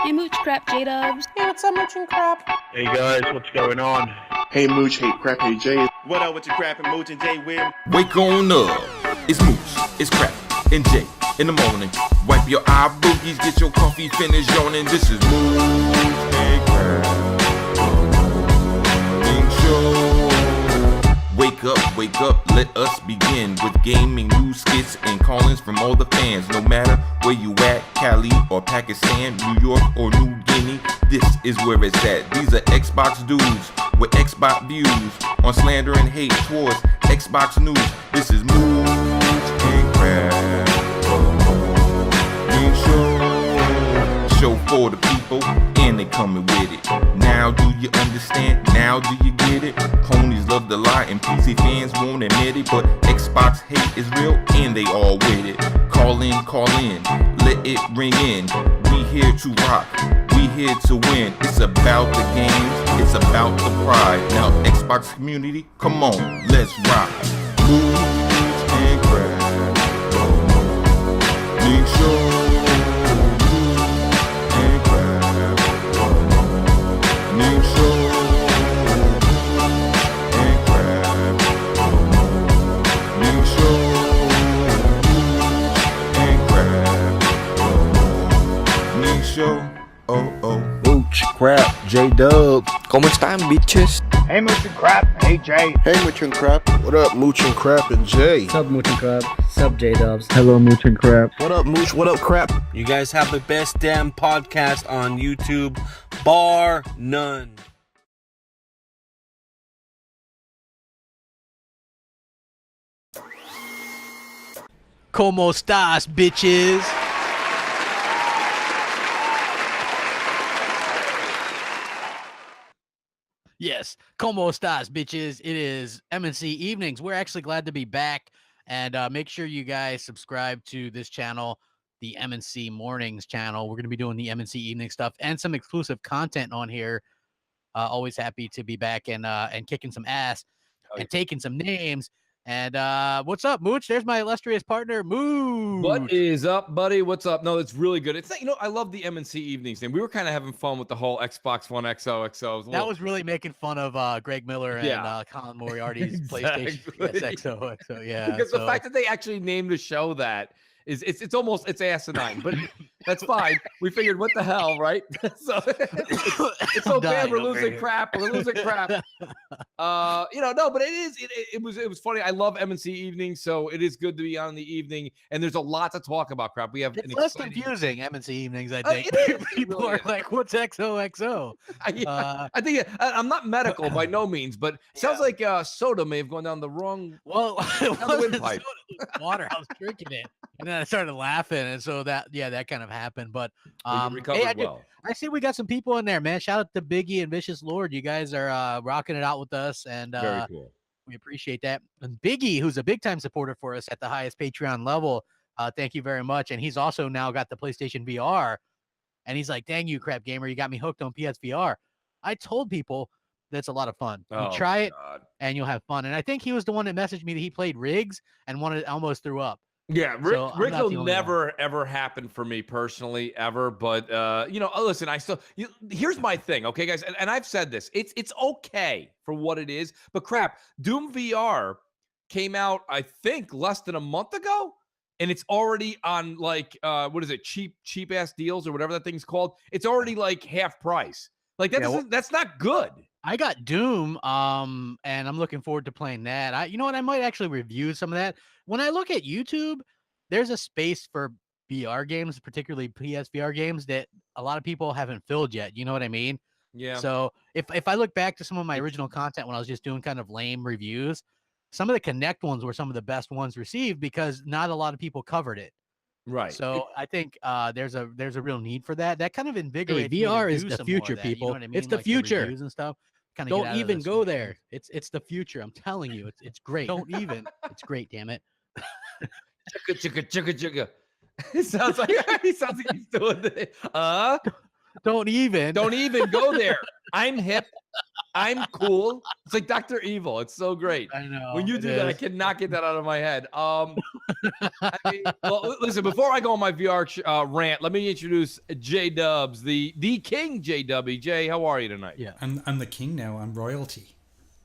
Hey, Mooch Crap, J-Dubs. Hey, what's up, Mooch and Crap? Hey guys, what's going on? Hey Mooch, hey Crap, hey Jay. What up with your Crap and Mooch and Jay Will? Wake on up, it's Mooch, it's Crap, and Jay in the morning. Wipe your eye boogies, get your coffee finished yawning. This is Mooch and Crap, morning show. Wake up, let us begin with gaming, news, skits, and call-ins from all the fans. No matter where you at, Cali or Pakistan, New York or New Guinea, this is where it's at. These are Xbox dudes with Xbox views on slander and hate towards Xbox news. This is Mooch and Crap, show for the people, and they coming with it. Now do you understand? Now do you get it? Ponies love to lie and PC fans won't admit it, but Xbox hate is real and they all with it. Call in, let it ring in. We here to rock, we here to win. It's about the games, it's about the pride. Now Xbox community, come on, let's rock. Mooch and Crap, make sure. Mooch, Crap, J-Dub. ¿Cómo están, bitches? Hey Mooch and Crap, hey Jay. Hey Mooch and Crap. What up, Mooch and Crap and Jay? What's up, Mooch and Crap? What's up, J-Dubs? Hello, Mooch and Crap. What up, Mooch? What up, Crap? You guys have the best damn podcast on YouTube, bar none. ¿Cómo estás, bitches? Yes, ¿Cómo estás, bitches? It is MNC Evenings. We're actually glad to be back, and make sure you guys subscribe to this channel, the MNC Mornings channel. We're going to be doing the MNC Evening stuff and some exclusive content on here. Always happy to be back and kicking some ass and taking some names. And what's up, Mooch? There's my illustrious partner, Mooch. What is up, buddy? What's up? No, it's really good. It's I love the MNC Evenings thing. We were kind of having fun with the whole Xbox One XO. That was really making fun of Greg Miller and Colin Moriarty's PlayStation XO. Yeah, because the fact that they actually named the show that is it's asinine, but that's fine. We figured, what the hell, right? So it's so bad we're losing crap. We're losing crap. No, but it was funny. I love MNC Evenings, so it is good to be on the evening, and there's a lot to talk about. Crap, we have less confusing MNC Evenings. I think people really are like, "What's XOXO?" I think I'm not medical by no means, but it sounds like soda may have gone down the wrong. Well, the windpipe. Water. I was drinking it, and then I started laughing, and so that kind of happened. But you recovered well. I see we got some people in there, man. Shout out to Biggie and Vicious Lord. You guys are rocking it out with us, and very cool. We appreciate that. And Biggie, who's a big time supporter for us at the highest Patreon level, thank you very much. And he's also now got the PlayStation VR, and he's like, "Dang you, Crap Gamer, you got me hooked on PSVR." I told people that's a lot of fun. You try it, and you'll have fun. And I think he was the one that messaged me that he played Riggs and almost threw up. Yeah, Riggs will never ever happen for me personally, ever. But listen, here's my thing, okay, guys, and I've said this. It's okay for what it is, but crap, Doom VR came out, I think, less than a month ago, and it's already on like what is it, cheap ass deals or whatever that thing's called. It's already like half price. Like that's not good. I got Doom, and I'm looking forward to playing that. You know what? I might actually review some of that. When I look at YouTube, there's a space for VR games, particularly PSVR games, that a lot of people haven't filled yet. You know what I mean? Yeah. So if I look back to some of my original content when I was just doing kind of lame reviews, some of the Connect ones were some of the best ones received because not a lot of people covered it. Right. So I think there's a real need for that. That kind of invigorates. VR is the future, people. You know what I mean? It's the future. And stuff. Don't even go there. It's the future. I'm telling you, it's great. Don't even. It's great. Damn it. Chugga. It sounds like he's doing it. Don't even go there. I'm hip. I'm cool. It's like Dr. Evil. It's so great. I know. When you it do that, I is. cannot get that out of my head. I mean, well, listen, before I go on my VR rant, let me introduce J Dubs, the King JW. Jay, how are you tonight? Yeah. I'm the king now. I'm royalty.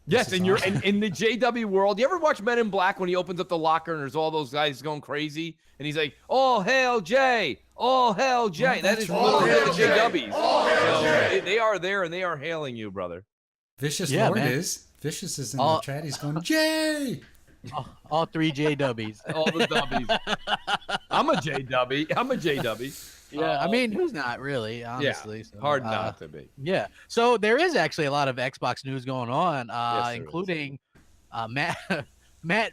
Yes, and you're awesome. in the JW world. You ever watch Men in Black when he opens up the locker and there's all those guys going crazy? And he's like, "All hail Jay! All hail Jay!" Oh, that is right. literally the Jay. JWs. So they are there and they are hailing you, brother. Vicious Yeah, Lord man. is. Vicious is in the chat. He's going, Jay! All 3 JWs. All the W's. I'm a JW. I'm a JW. Yeah, I mean, who's not really, honestly. Yeah, so, hard not to be. Yeah. So there is actually a lot of Xbox news going on, Yes, including Matt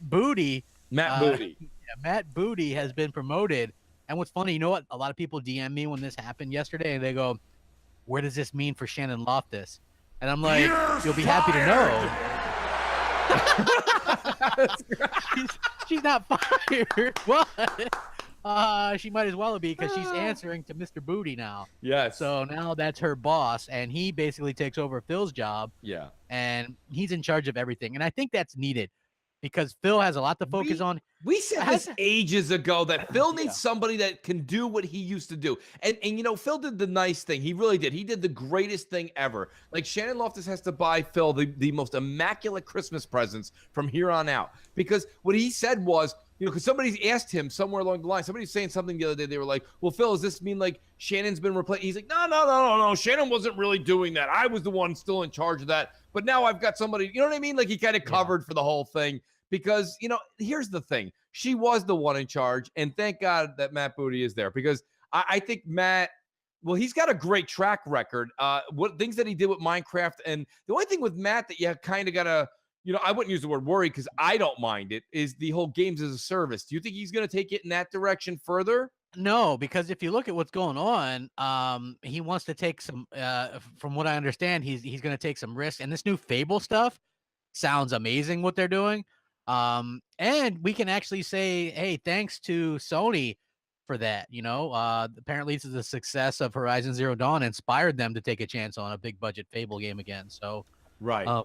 Booty. Matt Booty. Yeah, Matt Booty has been promoted. And what's funny, you know what? A lot of people DM me when this happened yesterday, and they go, "Where does this mean for Shannon Loftus?" And I'm like, "You'll be happy to know." she's not fired. What? She might as well be because she's answering to Mr. Booty now. Yes. So now that's her boss, and he basically takes over Phil's job. Yeah. And he's in charge of everything. And I think that's needed because Phil has a lot to focus on. We said this ages ago that Phil needs Yeah. somebody that can do what he used to do. And you know, Phil did the nice thing. He really did. He did the greatest thing ever. Like Shannon Loftus has to buy Phil the most immaculate Christmas presents from here on out. Because what he said was, you know, because somebody's asked him somewhere along the line, somebody's saying something the other day. They were like, "Well, Phil, does this mean like Shannon's been replaced?" He's like, No. Shannon wasn't really doing that. I was the one still in charge of that. But now I've got somebody, you know what I mean? Like he kind of covered for the whole thing. Because, you know, here's the thing. She was the one in charge. And thank God that Matt Booty is there. Because I think Matt, well, he's got a great track record. What things that he did with Minecraft. And the only thing with Matt that you kind of got to, you know, I wouldn't use the word worry because I don't mind it, is the whole games as a service. Do you think he's going to take it in that direction further? No, because if you look at what's going on, he wants to take some, from what I understand, he's going to take some risks. And this new Fable stuff sounds amazing what they're doing. And we can actually say, hey, thanks to Sony for that. You know, apparently this is the success of Horizon Zero Dawn inspired them to take a chance on a big budget Fable game again. So right.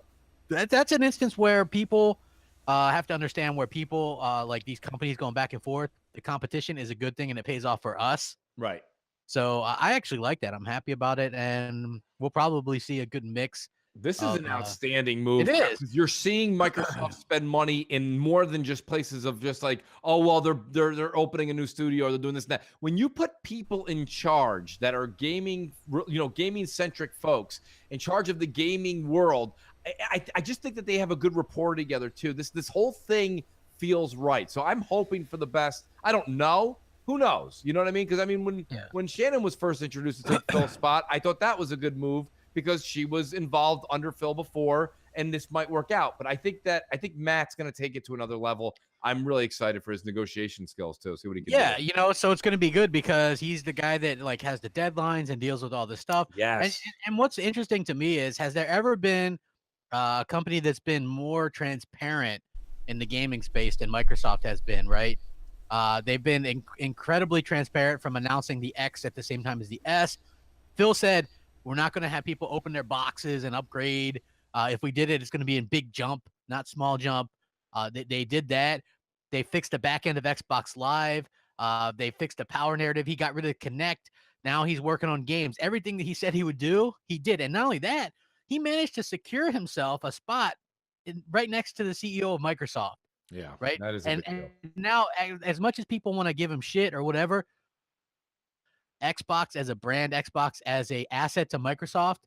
That's an instance where people have to understand where people like these companies going back and forth. The competition is a good thing and it pays off for us. Right. So I actually like that. I'm happy about it. And we'll probably see a good mix. This is an outstanding move. It is. You're seeing Microsoft spend money in more than just places of just like, oh, well, they're opening a new studio or they're doing this and that. When you put people in charge that are gaming, you know, gaming centric folks in charge of the gaming world, I just think that they have a good rapport together too. This whole thing feels right. So I'm hoping for the best. I don't know. Who knows? You know what I mean? Because I mean, when Shannon was first introduced to take Phil's spot, I thought that was a good move because she was involved under Phil before, and this might work out. But I think Matt's going to take it to another level. I'm really excited for his negotiation skills too. See what he can do. Yeah, you know, so it's going to be good because he's the guy that like has the deadlines and deals with all this stuff. Yes. And what's interesting to me is, has there ever been a company that's been more transparent in the gaming space than Microsoft has been, right? They've been incredibly transparent from announcing the X at the same time as the S. Phil said, we're not going to have people open their boxes and upgrade. If we did it, it's going to be in big jump, not small jump. They did that. They fixed the back end of Xbox Live. They fixed the power narrative. He got rid of Connect. Now he's working on games. Everything that he said he would do, he did. And not only that, he managed to secure himself a spot right next to the CEO of Microsoft. Yeah, right. That is and now, as much as people want to give him shit or whatever, Xbox as a brand, Xbox as a asset to Microsoft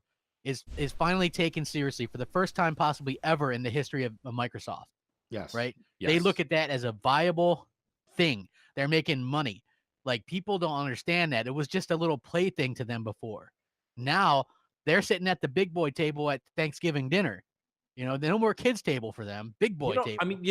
is finally taken seriously for the first time possibly ever in the history of Microsoft. Yes. Right. Yes. They look at that as a viable thing. They're making money. Like, people don't understand that. It was just a little plaything to them before. Now they're sitting at the big boy table at Thanksgiving dinner. You know, no more kids table for them. Big boy table. I mean,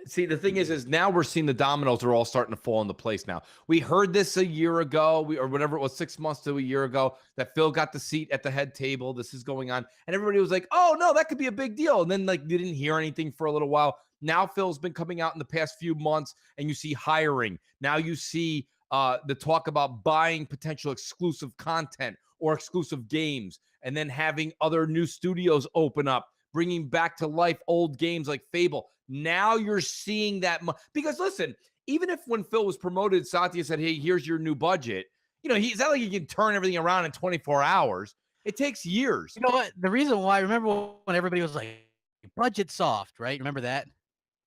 see, the thing is now we're seeing the dominoes are all starting to fall into place now. We heard this a year ago, or whatever it was, 6 months to a year ago, that Phil got the seat at the head table. This is going on. And everybody was like, oh, no, that could be a big deal. And then, like, you didn't hear anything for a little while. Now Phil's been coming out in the past few months, and you see hiring. Now you see the talk about buying potential exclusive content or exclusive games, and then having other new studios open up, bringing back to life old games like Fable. Now you're seeing that because listen, even if when Phil was promoted, Satya said, "Hey, here's your new budget." It's not like he can turn everything around in 24 hours. It takes years. You know what? The reason why, remember when everybody was like, budget soft, right? Remember that?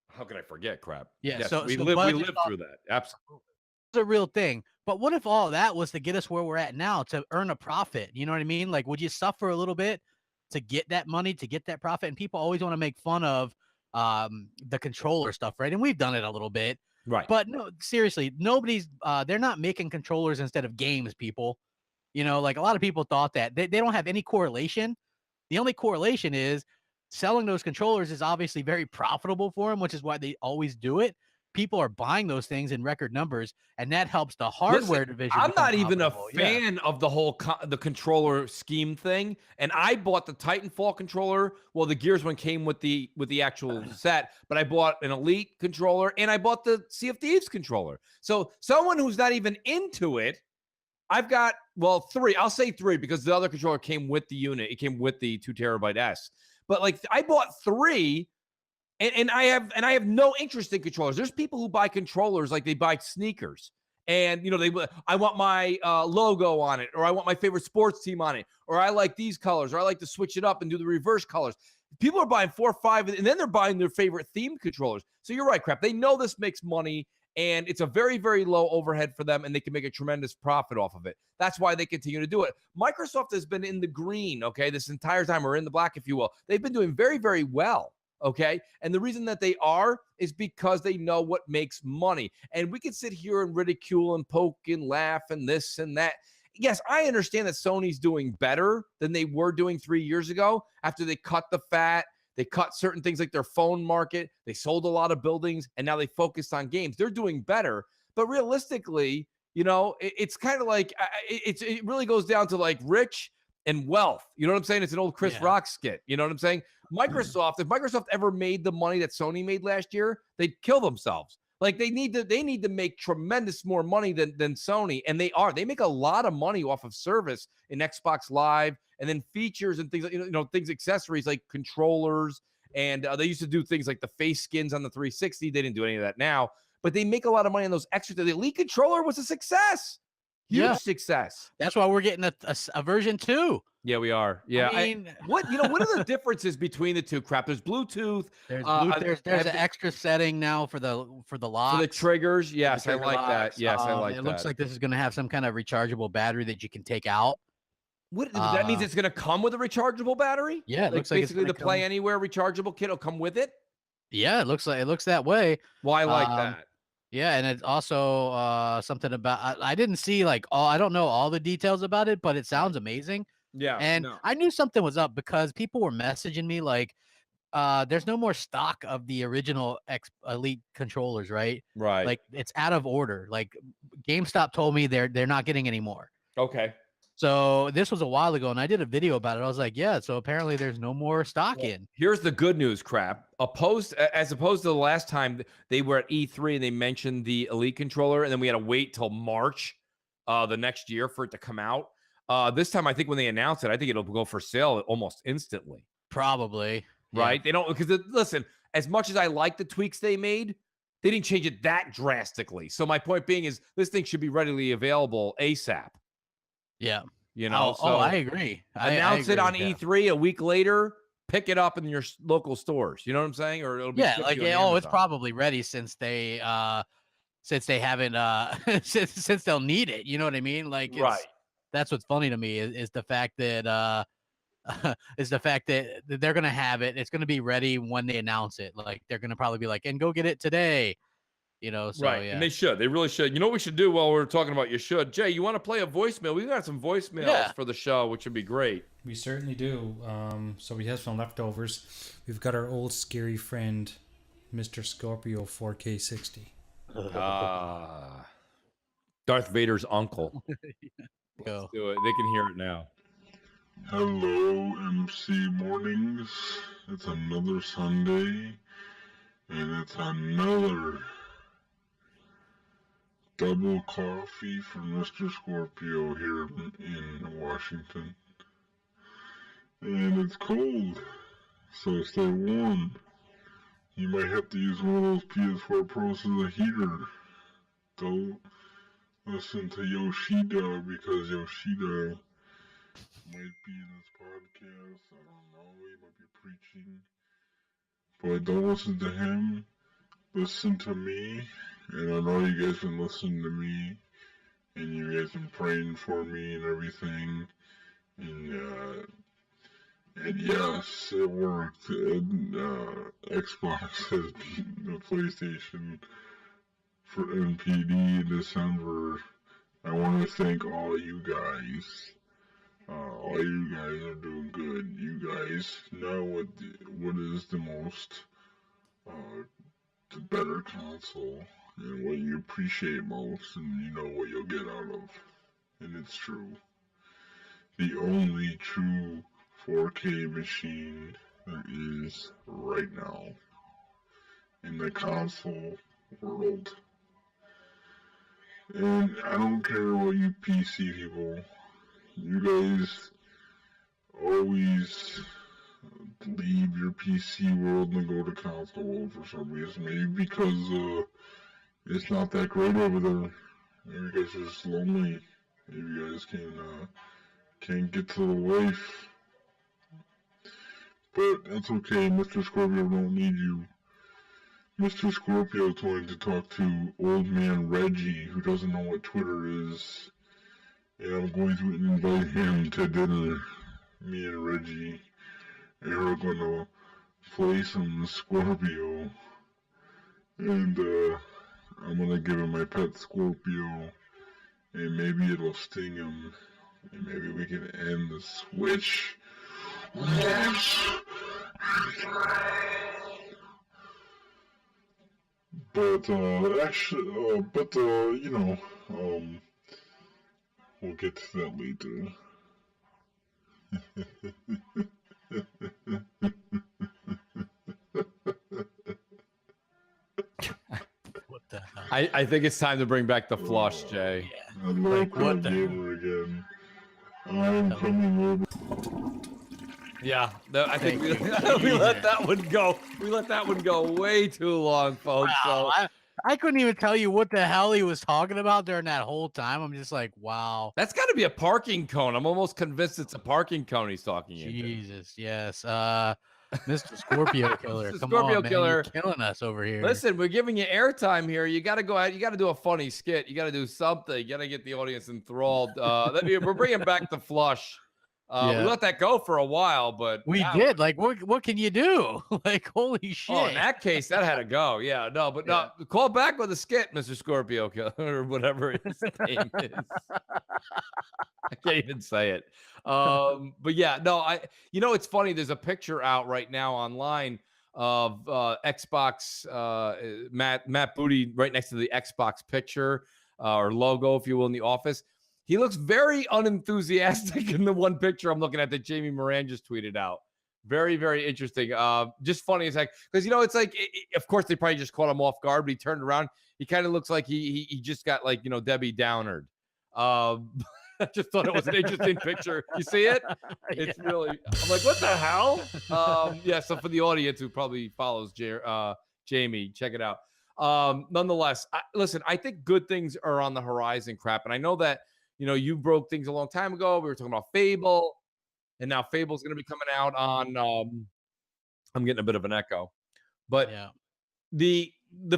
How could I forget, crap? Yeah. Yes, So we so lived budget through that. Absolutely. It's a real thing. But what if all that was to get us where we're at now, to earn a profit? You know what I mean? Like, would you suffer a little bit to get that money, to get that profit? And people always want to make fun of the controller stuff, right? And we've done it a little bit. Right. But no, seriously, nobody's they're not making controllers instead of games, people. Like a lot of people thought that. They don't have any correlation. The only correlation is selling those controllers is obviously very profitable for them, which is why they always do it. People are buying those things in record numbers, and that helps the hardware division. I'm not even a profitable. fan of the whole the controller scheme thing. And I bought the Titanfall controller. Well, the Gears one came with the actual set, but I bought an Elite controller and I bought the Sea of Thieves controller. So someone who's not even into it, I've got, well, 3. I'll say 3 because the other controller came with the unit. It came with the 2 terabyte S. But like I bought 3. And I have no interest in controllers. There's people who buy controllers like they buy sneakers, and I want my logo on it, or I want my favorite sports team on it, or I like these colors, or I like to switch it up and do the reverse colors. People are buying 4 or 5, and then they're buying their favorite themed controllers. So you're right, crap. They know this makes money, and it's a very, very low overhead for them, and they can make a tremendous profit off of it. That's why they continue to do it. Microsoft has been in the green, okay, this entire time, or in the black, if you will. They've been doing very, very well. Okay. And the reason that they are is because they know what makes money. And we can sit here and ridicule and poke and laugh and this and that. Yes, I understand that Sony's doing better than they were doing 3 years ago after they cut the fat. They cut certain things like their phone market. They sold a lot of buildings and now they focused on games. They're doing better. But realistically, it's kind of like it really goes down to like rich and wealth. You know what I'm saying? It's an old Chris Rock skit. You know what I'm saying? Microsoft, if Microsoft ever made the money that Sony made last year, they'd kill themselves. Like they need to make tremendous more money than Sony. And they make a lot of money off of service in Xbox Live and then features and things, things, accessories like controllers. And they used to do things like the face skins on the 360. They didn't do any of that now, but they make a lot of money on those extras. The Elite controller was a success. Huge success. That's why we're getting a version 2. Yeah, we are. Yeah. I mean, what are the differences between the two? Crap. There's Bluetooth. There's an extra setting now for the lock. For the triggers. Yes, I like that. Yes, I like that. It looks like this is going to have some kind of rechargeable battery that you can take out. What that means? It's going to come with a rechargeable battery? Yeah, it looks like basically the Play Anywhere rechargeable kit will come with it. Yeah, it looks that way. Well, I like that. Yeah, and it's also something about I didn't see I don't know all the details about it, but it sounds amazing. Yeah, and I knew something was up because people were messaging me like, there's no more stock of the original Elite controllers, right? Right. Like it's out of order. Like GameStop told me they're not getting any more. Okay. So this was a while ago, and I did a video about it. I was like, yeah, so apparently there's no more stock in. Here's the good news, crap. As opposed to the last time they were at E3 and they mentioned the Elite controller, and then we had to wait till March the next year for it to come out. This time, I think when they announce it, I think it'll go for sale almost instantly. Probably. Right? Yeah. They don't, because listen, as much as I like the tweaks they made, they didn't change it that drastically. So my point being is this thing should be readily available ASAP. Yeah. So I agree. Announce it on E3 a week later, pick it up in your local stores. You know what I'm saying? Or it'll be it's probably ready since they haven't since they'll need it. You know what I mean? Like that's what's funny to me is the fact that they're gonna have it. It's gonna be ready when they announce it. Like they're gonna probably be like, and go get it today. So right. Yeah. And they should. They really should. You know what we should do while we're talking about you should? Jay, you want to play a voicemail? We've got some voicemails for the show, which would be great. We certainly do. So we have some leftovers. We've got our old scary friend, Mr. Scorpio 4K60. Darth Vader's uncle. Go. Let's do it. They can hear it now. Hello, MC Mornings. It's another Sunday, and it's another double coffee for Mr. Scorpio here in Washington. And it's cold, so stay warm. You might have to use one of those PS4 Pros as a heater. Don't listen to Yoshida, because Yoshida might be in this podcast. I don't know, he might be preaching. But don't listen to him. Listen to me. And I know you guys been listening to me. And you guys been praying for me and everything. And yes, it worked. And Xbox has beaten the PlayStation for NPD in December. I want to thank all you guys. All you guys are doing good. You guys know what is the most, the better console, and what you appreciate most, and you know what you'll get out of. And it's true. The only true 4K machine there is right now in the console world. And I don't care what you PC people, you guys always leave your PC world and go to console world for some reason. Maybe because it's not that great over there. Maybe you guys are just lonely. Maybe you guys can't get to the wife. But that's okay, Mr. Scorpio don't need you. Mr. Scorpio told to talk to old man Reggie, who doesn't know what Twitter is. And I'm going to invite him to dinner. Me and Reggie. And we're gonna play some Scorpio. And I'm gonna give him my pet Scorpio. And maybe it'll sting him. And maybe we can end the Switch. But actually, you know, we'll get to that later. What the hell? I think it's time to bring back the flush, Jay. I'd like what the gamer again. I'm coming over. Yeah, I think we, Thank you. we let that one go. We let that one go way too long, folks. Wow, So I couldn't even tell you what the hell he was talking about during that whole time. I'm just like, wow. that's got to be a parking cone. I'm almost convinced it's a parking cone he's talking into. Jesus, yes. Mr. Scorpio Killer. Mr. Come Scorpio on, man. Killer. You're killing us over here. Listen, we're giving you airtime here. You got to go out. You got to do a funny skit. You got to do something. You got to get the audience enthralled. We're bringing back the flush. Yeah. We let that go for a while, but we now- did. Like, what can you do? Like, holy shit. Oh, in that case, that had to go. Yeah, no, but no. Call back with a skit, Mr. Scorpio Killer, or whatever his name is. I can't even say it. But yeah, no, it's funny. There's a picture out right now online of Xbox Matt Booty right next to the Xbox picture or logo, if you will, in the office. He looks very unenthusiastic in the one picture I'm looking at that Jamie Moran just tweeted out. Very, very interesting. Just funny as heck. Because, it's like, of course, they probably just caught him off guard, but he turned around. He kind of looks like he just got, like, Debbie Downered. I just thought it was an interesting picture. You see it? It's really, I'm like, what the hell? Yeah, so for the audience who probably follows Jamie, check it out. Nonetheless, listen, I think good things are on the horizon, crap. And I know that, you broke things a long time ago. We were talking about Fable, and now Fable's going to be coming out on, I'm getting a bit of an echo, but Yeah. the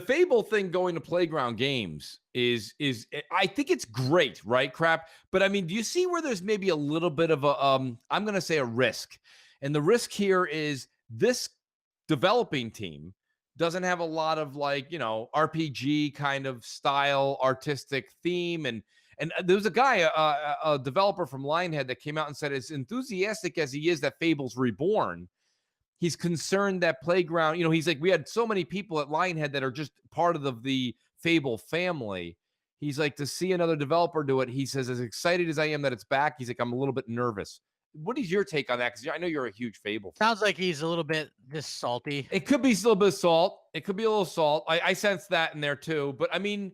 Fable thing going to Playground Games is I think it's great, right, crap? But I mean, do you see where there's maybe a little bit of a, I'm going to say a risk. And the risk here is this developing team doesn't have a lot of RPG kind of style, artistic theme. And there was a guy, a developer from Lionhead that came out and said, as enthusiastic as he is that Fable's Reborn, he's concerned that Playground, he's like, we had so many people at Lionhead that are just part of the Fable family. He's like, to see another developer do it, he says, as excited as I am that it's back, he's like, I'm a little bit nervous. What is your take on that? Because I know you're a huge Fable fan. Sounds like he's a little bit just salty. It could be a little bit of salt. It could be a little salt. I sense that in there too. But I mean,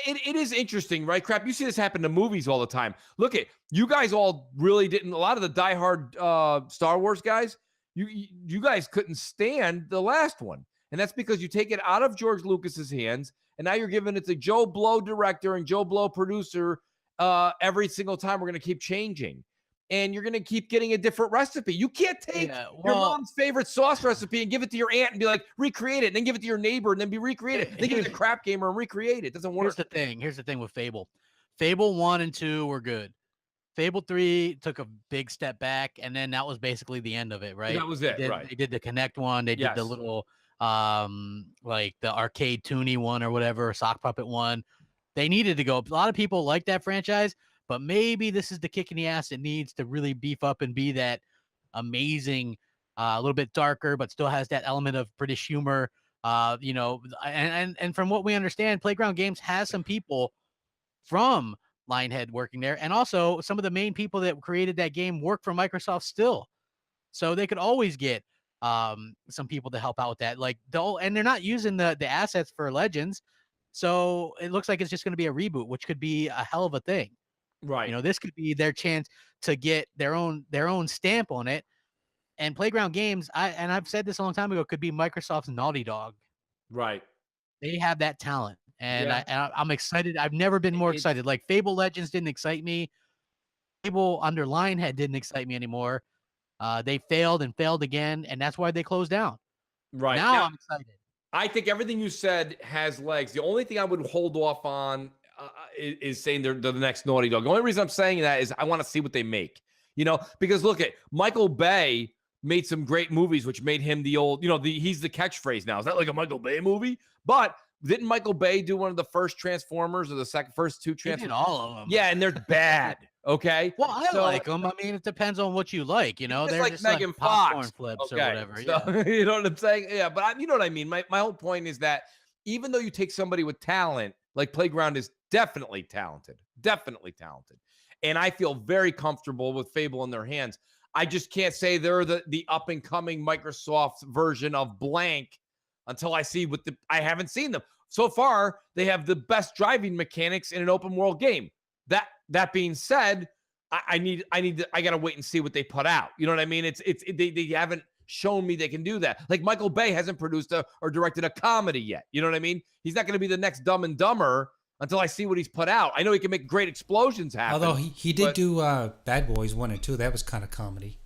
it is interesting, right? Crap, you see this happen to movies all the time. Look at you guys all really didn't. A lot of the diehard Star Wars guys, you guys couldn't stand the last one, and that's because you take it out of George Lucas's hands, and now you're giving it to Joe Blow director and Joe Blow producer. Every single time we're going to keep changing. And you're going to keep getting a different recipe. You can't take your mom's favorite sauce recipe and give it to your aunt and be like, recreate it, and then give it to your neighbor and then be recreated. Then give it to Crap Gamer and recreate it. It doesn't work. Here's the thing with Fable. Fable 1 and 2 were good. Fable 3 took a big step back, and then that was basically the end of it, right? That was it, right. They did the Connect one. They did the little, like the arcade Toonie one or whatever, sock puppet one. They needed to go. A lot of people like that franchise. But maybe this is the kick in the ass it needs to really beef up and be that amazing, a little bit darker, but still has that element of British humor. You know, and from what we understand, Playground Games has some people from Lionhead working there, and also some of the main people that created that game work for Microsoft still, so they could always get some people to help out with that. Like and they're not using the assets for Legends, so it looks like it's just going to be a reboot, which could be a hell of a thing. Right. You know, this could be their chance to get their own stamp on it. And Playground Games, I've said this a long time ago, could be Microsoft's Naughty Dog. Right. They have that talent. And I'm excited. I've never been more excited. Like Fable Legends didn't excite me. Fable under Lionhead didn't excite me anymore. They failed and failed again, and that's why they closed down. Right. Now I'm excited. I think everything you said has legs. The only thing I would hold off on is saying they're the next Naughty Dog. The only reason I'm saying that is I want to see what they make, you know, because look at Michael Bay made some great movies, which made him the old, you know, he's the catchphrase now. Is that like a Michael Bay movie? But didn't Michael Bay do one of the first Transformers or the first two Transformers? He did all of them. Yeah, and they're bad. Okay. Well, I like them. I mean, it depends on what you like. You know, they're like just Megan like popcorn Fox flips or okay. whatever. So, Yeah. You know what I'm saying? Yeah, but you know what I mean. My whole point is that even though you take somebody with talent, like Playground is definitely talented, and I feel very comfortable with Fable in their hands. I just can't say they're the up and coming Microsoft version of blank until I see I haven't seen them. So far, they have the best driving mechanics in an open world game. That being said, I gotta wait and see what they put out. You know what I mean? They haven't shown me they can do that. Like Michael Bay hasn't produced or directed a comedy yet. You know what I mean? He's not going to be the next Dumb and Dumber until I see what he's put out. I know he can make great explosions happen. Although he did do Bad Boys 1 and 2. That was kind of comedy.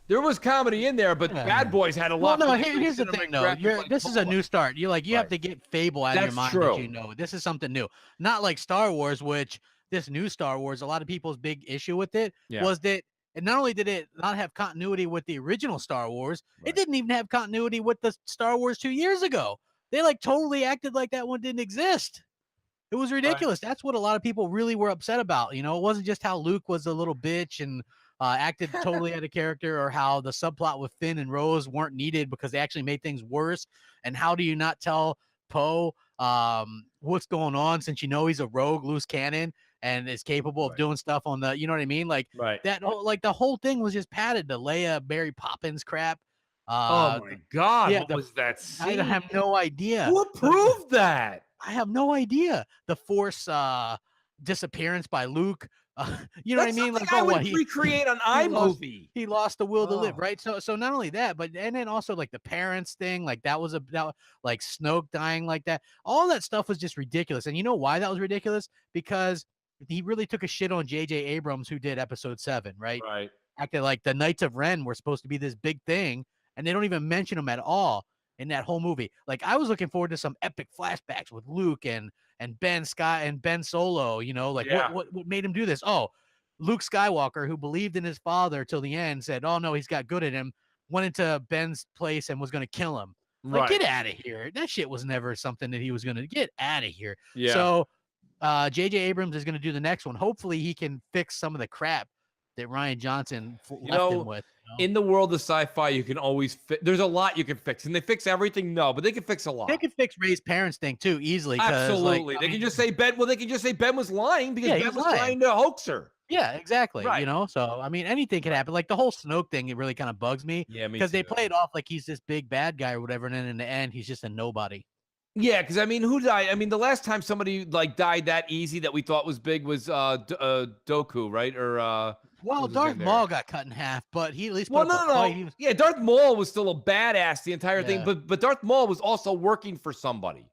There was comedy in there, but Bad Boys had a lot. Well, no, here's the thing, though. This is a new start. You have to get Fable out of your mind. True. That you know, this is something new. Not like Star Wars, which this new Star Wars, a lot of people's big issue with it was that. And not only did it not have continuity with the original Star Wars, it didn't even have continuity with the Star Wars 2 years ago. They like totally acted like that one didn't exist. It was ridiculous. That's what a lot of people really were upset about. You know, it wasn't just how Luke was a little bitch and acted totally out of character, or how the subplot with Finn and Rose weren't needed because they actually made things worse. And how do you not tell Poe what's going on, since you know he's a rogue loose cannon and is capable of doing stuff on the, you know what I mean? Like that whole, like the whole thing was just padded to Leia, Mary Poppins crap. Oh my God. What was that scene? I have no idea. Who approved that? I have no idea. The Force disappearance by Luke. You know what I mean? Like, I would recreate on iMovie. He lost the will to live, right? So not only that, but and then also like the parents thing, like that was like Snoke dying like that. All that stuff was just ridiculous. And you know why that was ridiculous? Because he really took a shit on J.J. Abrams, who did Episode 7, right? Right. Acted like the Knights of Ren were supposed to be this big thing, and they don't even mention them at all in that whole movie. Like, I was looking forward to some epic flashbacks with Luke and Ben and Ben Solo. You know, like what made him do this? Oh, Luke Skywalker, who believed in his father till the end, said, "Oh no, he's got good in him." Went into Ben's place and was going to kill him. Like, get out of here! That shit was never something that he was going to get out of here. Yeah. So. J.J. Abrams is going to do the next one. Hopefully he can fix some of the crap that Rian Johnson left him with. You know? In the world of sci-fi, you can always there's a lot you can fix. And they fix everything? No, but they can fix a lot. They can fix Ray's parents thing too easily. Absolutely. Like, they can just say Ben was lying because Ben was trying to hoax her. Yeah, exactly. Right. You know, so I mean, anything can happen. Like the whole Snoke thing, it really kind of bugs me. Yeah, because they play it off like he's this big bad guy or whatever, and then in the end, he's just a nobody. Yeah, because I mean, who died? I mean, the last time somebody like died that easy that we thought was big was Doku, right? Or Well, what was his Darth name Maul there? got cut in half, but he at least Well, put up no, a no, fight. no. He was, Yeah, Darth Maul was still a badass the entire thing, Yeah. but Darth Maul was also working for somebody.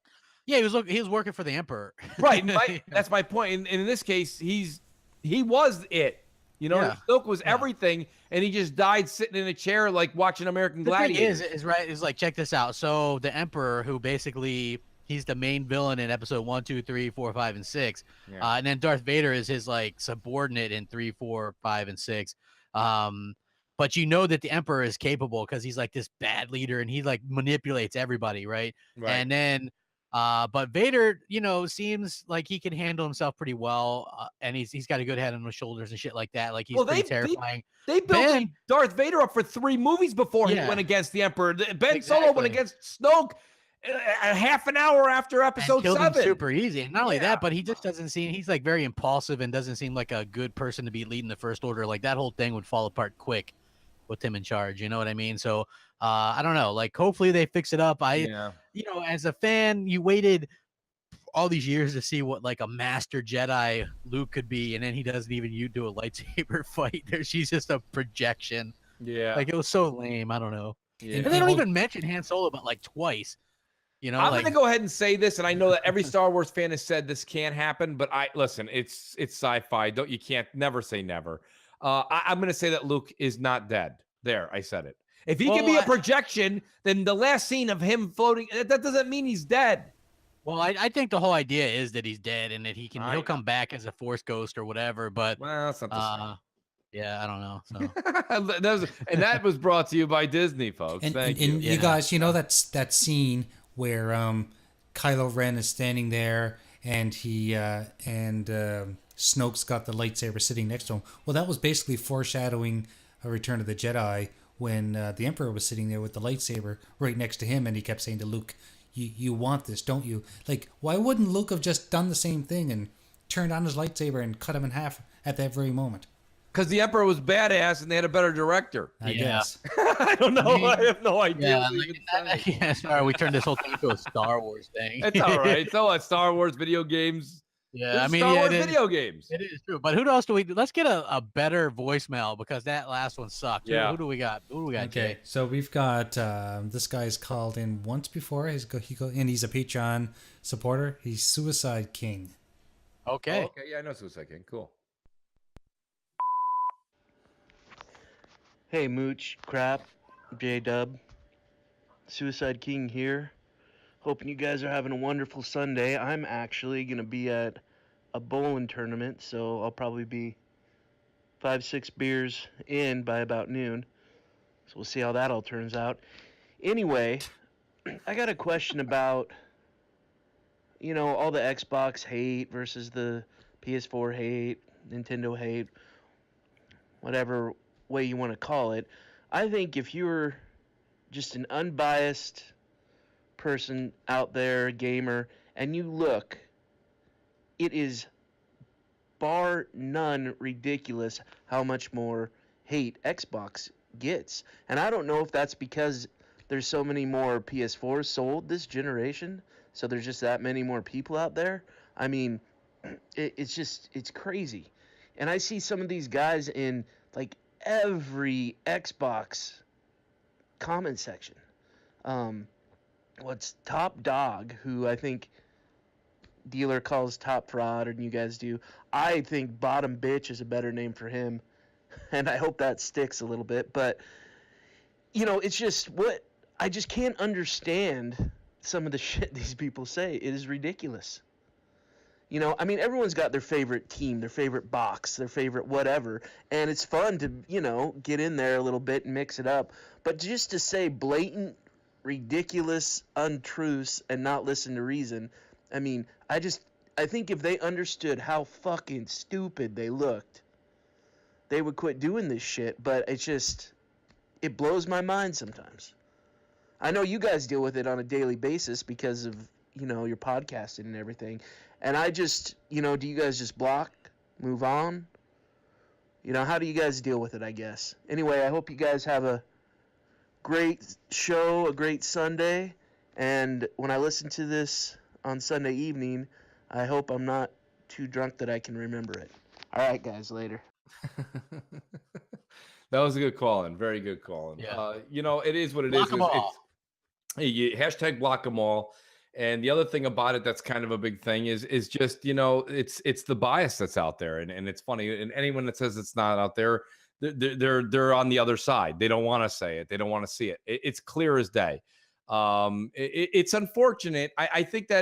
yeah, he was working for the Emperor. Right. That's my point. And in this case, he was it. You know, Yeah. Snoke was everything, and he just died sitting in a chair like watching American The thing Gladiators. is like, check this out. So the Emperor, who basically he's the main villain in episode 1, 2, 3, 4, 5, and 6. Yeah. And then Darth Vader is his like subordinate in 3, 4, 5, and 6. But you know that the Emperor is capable because he's like this bad leader and he like manipulates everybody, right? And then but Vader, you know, seems like he can handle himself pretty well, and he's got a good head on his shoulders and shit like that. Like he's pretty terrifying. They built Darth Vader up for 3 movies before he went against the Emperor. Ben Solo went against Snoke a half an hour after episode 7. Killed him super easy. And not only that, but he just doesn't seem, he's like very impulsive and doesn't seem like a good person to be leading the First Order. Like that whole thing would fall apart quick with him in charge. You know what I mean? So I don't know. Like hopefully they fix it up. You know, as a fan, you waited all these years to see what like a master Jedi Luke could be, and then he doesn't even do a lightsaber fight. She's just a projection. Yeah. Like it was so lame. I don't know. Yeah. And they don't even mention Han Solo but like twice. You know, I'm like, gonna go ahead and say this, and I know that every Star Wars fan has said this can't happen, but listen, it's sci-fi. You can't never say never. I'm gonna say that Luke is not dead. There, I said it. If he can be a projection, then the last scene of him floating, that doesn't mean he's dead. Well, I think the whole idea is that he's dead and that he'll come back as a Force ghost or whatever. But that's not the same. Yeah, I don't know. So. that was brought to you by Disney, folks. Thank you. You guys, you know that scene where Kylo Ren is standing there and Snoke's got the lightsaber sitting next to him. Well, that was basically foreshadowing a Return of the Jedi when the Emperor was sitting there with the lightsaber right next to him, and he kept saying to Luke, "You want this, don't you?" Like, why wouldn't Luke have just done the same thing and turned on his lightsaber and cut him in half at that very moment? Because the Emperor was badass and they had a better director. I guess. I don't know. I have no idea. Sorry, we turned this whole thing into a Star Wars thing. It's all right. So what? Star Wars video games. Yeah, I mean, Star Wars video games. It is true. But who else do we do? Let's get a better voicemail because that last one sucked. Yeah. Who do we got? Okay, Jay? so we've got this guy's called in once before. And he's a Patreon supporter. He's Suicide King. Okay. Oh, okay. Yeah, I know Suicide King. Cool. Hey, Mooch, Crap, J-Dub, Suicide King here. Hoping you guys are having a wonderful Sunday. I'm actually going to be at a bowling tournament, so I'll probably be 5-6 beers in by about noon. So we'll see how that all turns out. Anyway, I got a question about, you know, all the Xbox hate versus the PS4 hate, Nintendo hate, whatever way you want to call it. I think if you're just an unbiased person out there, gamer, and you look, it is bar none ridiculous how much more hate Xbox gets. And I don't know if that's because there's so many more PS4s sold this generation, so there's just that many more people out there. I mean, it's crazy. And I see some of these guys in like every Xbox comment section. What's Top Dog, who I think Dealer calls Top Fraud, and you guys do. I think Bottom Bitch is a better name for him, and I hope that sticks a little bit. But, you know, it's just I just can't understand some of the shit these people say. It is ridiculous. You know, I mean, everyone's got their favorite team, their favorite box, their favorite whatever, and it's fun to, you know, get in there a little bit and mix it up. But just to say blatant, ridiculous untruths and not listen to reason, I mean, I think if they understood how fucking stupid they looked, they would quit doing this shit. But it blows my mind sometimes. I know you guys deal with it on a daily basis because of, you know, your podcasting and everything. And I just, you know, do you guys just block, move on? You know, how do you guys deal with it, I guess? Anyway, I hope you guys have a great show, a great Sunday, And when I listen to this on Sunday evening, I hope I'm not too drunk that I can remember it. All right, guys, later. That was a good call in. Very good call in. Yeah. You know, it is what it Block is. 'em all. Hashtag block them all. And the other thing about it that's kind of a big thing is just, you know, it's the bias that's out there. And it's funny. And anyone that says it's not out there, they're on the other side. They don't want to say it. They don't want to see it. It's clear as day. It's unfortunate. I think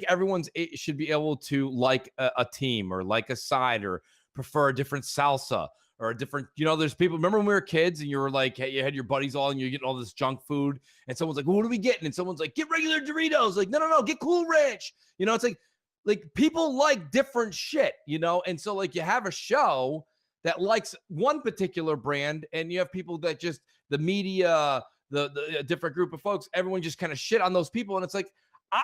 everyone's should be able to like a team or like a side or prefer a different salsa or a different, you know, there's people, remember when we were kids and you were like, hey, you had your buddies all and you're getting all this junk food and someone's like, well, what are we getting? And someone's like, get regular Doritos. Like, no, get Cool Ranch. You know, it's like people like different shit, you know? And so like you have a show that likes one particular brand and you have people that just, the media, the different group of folks, everyone just kind of shit on those people. And it's like,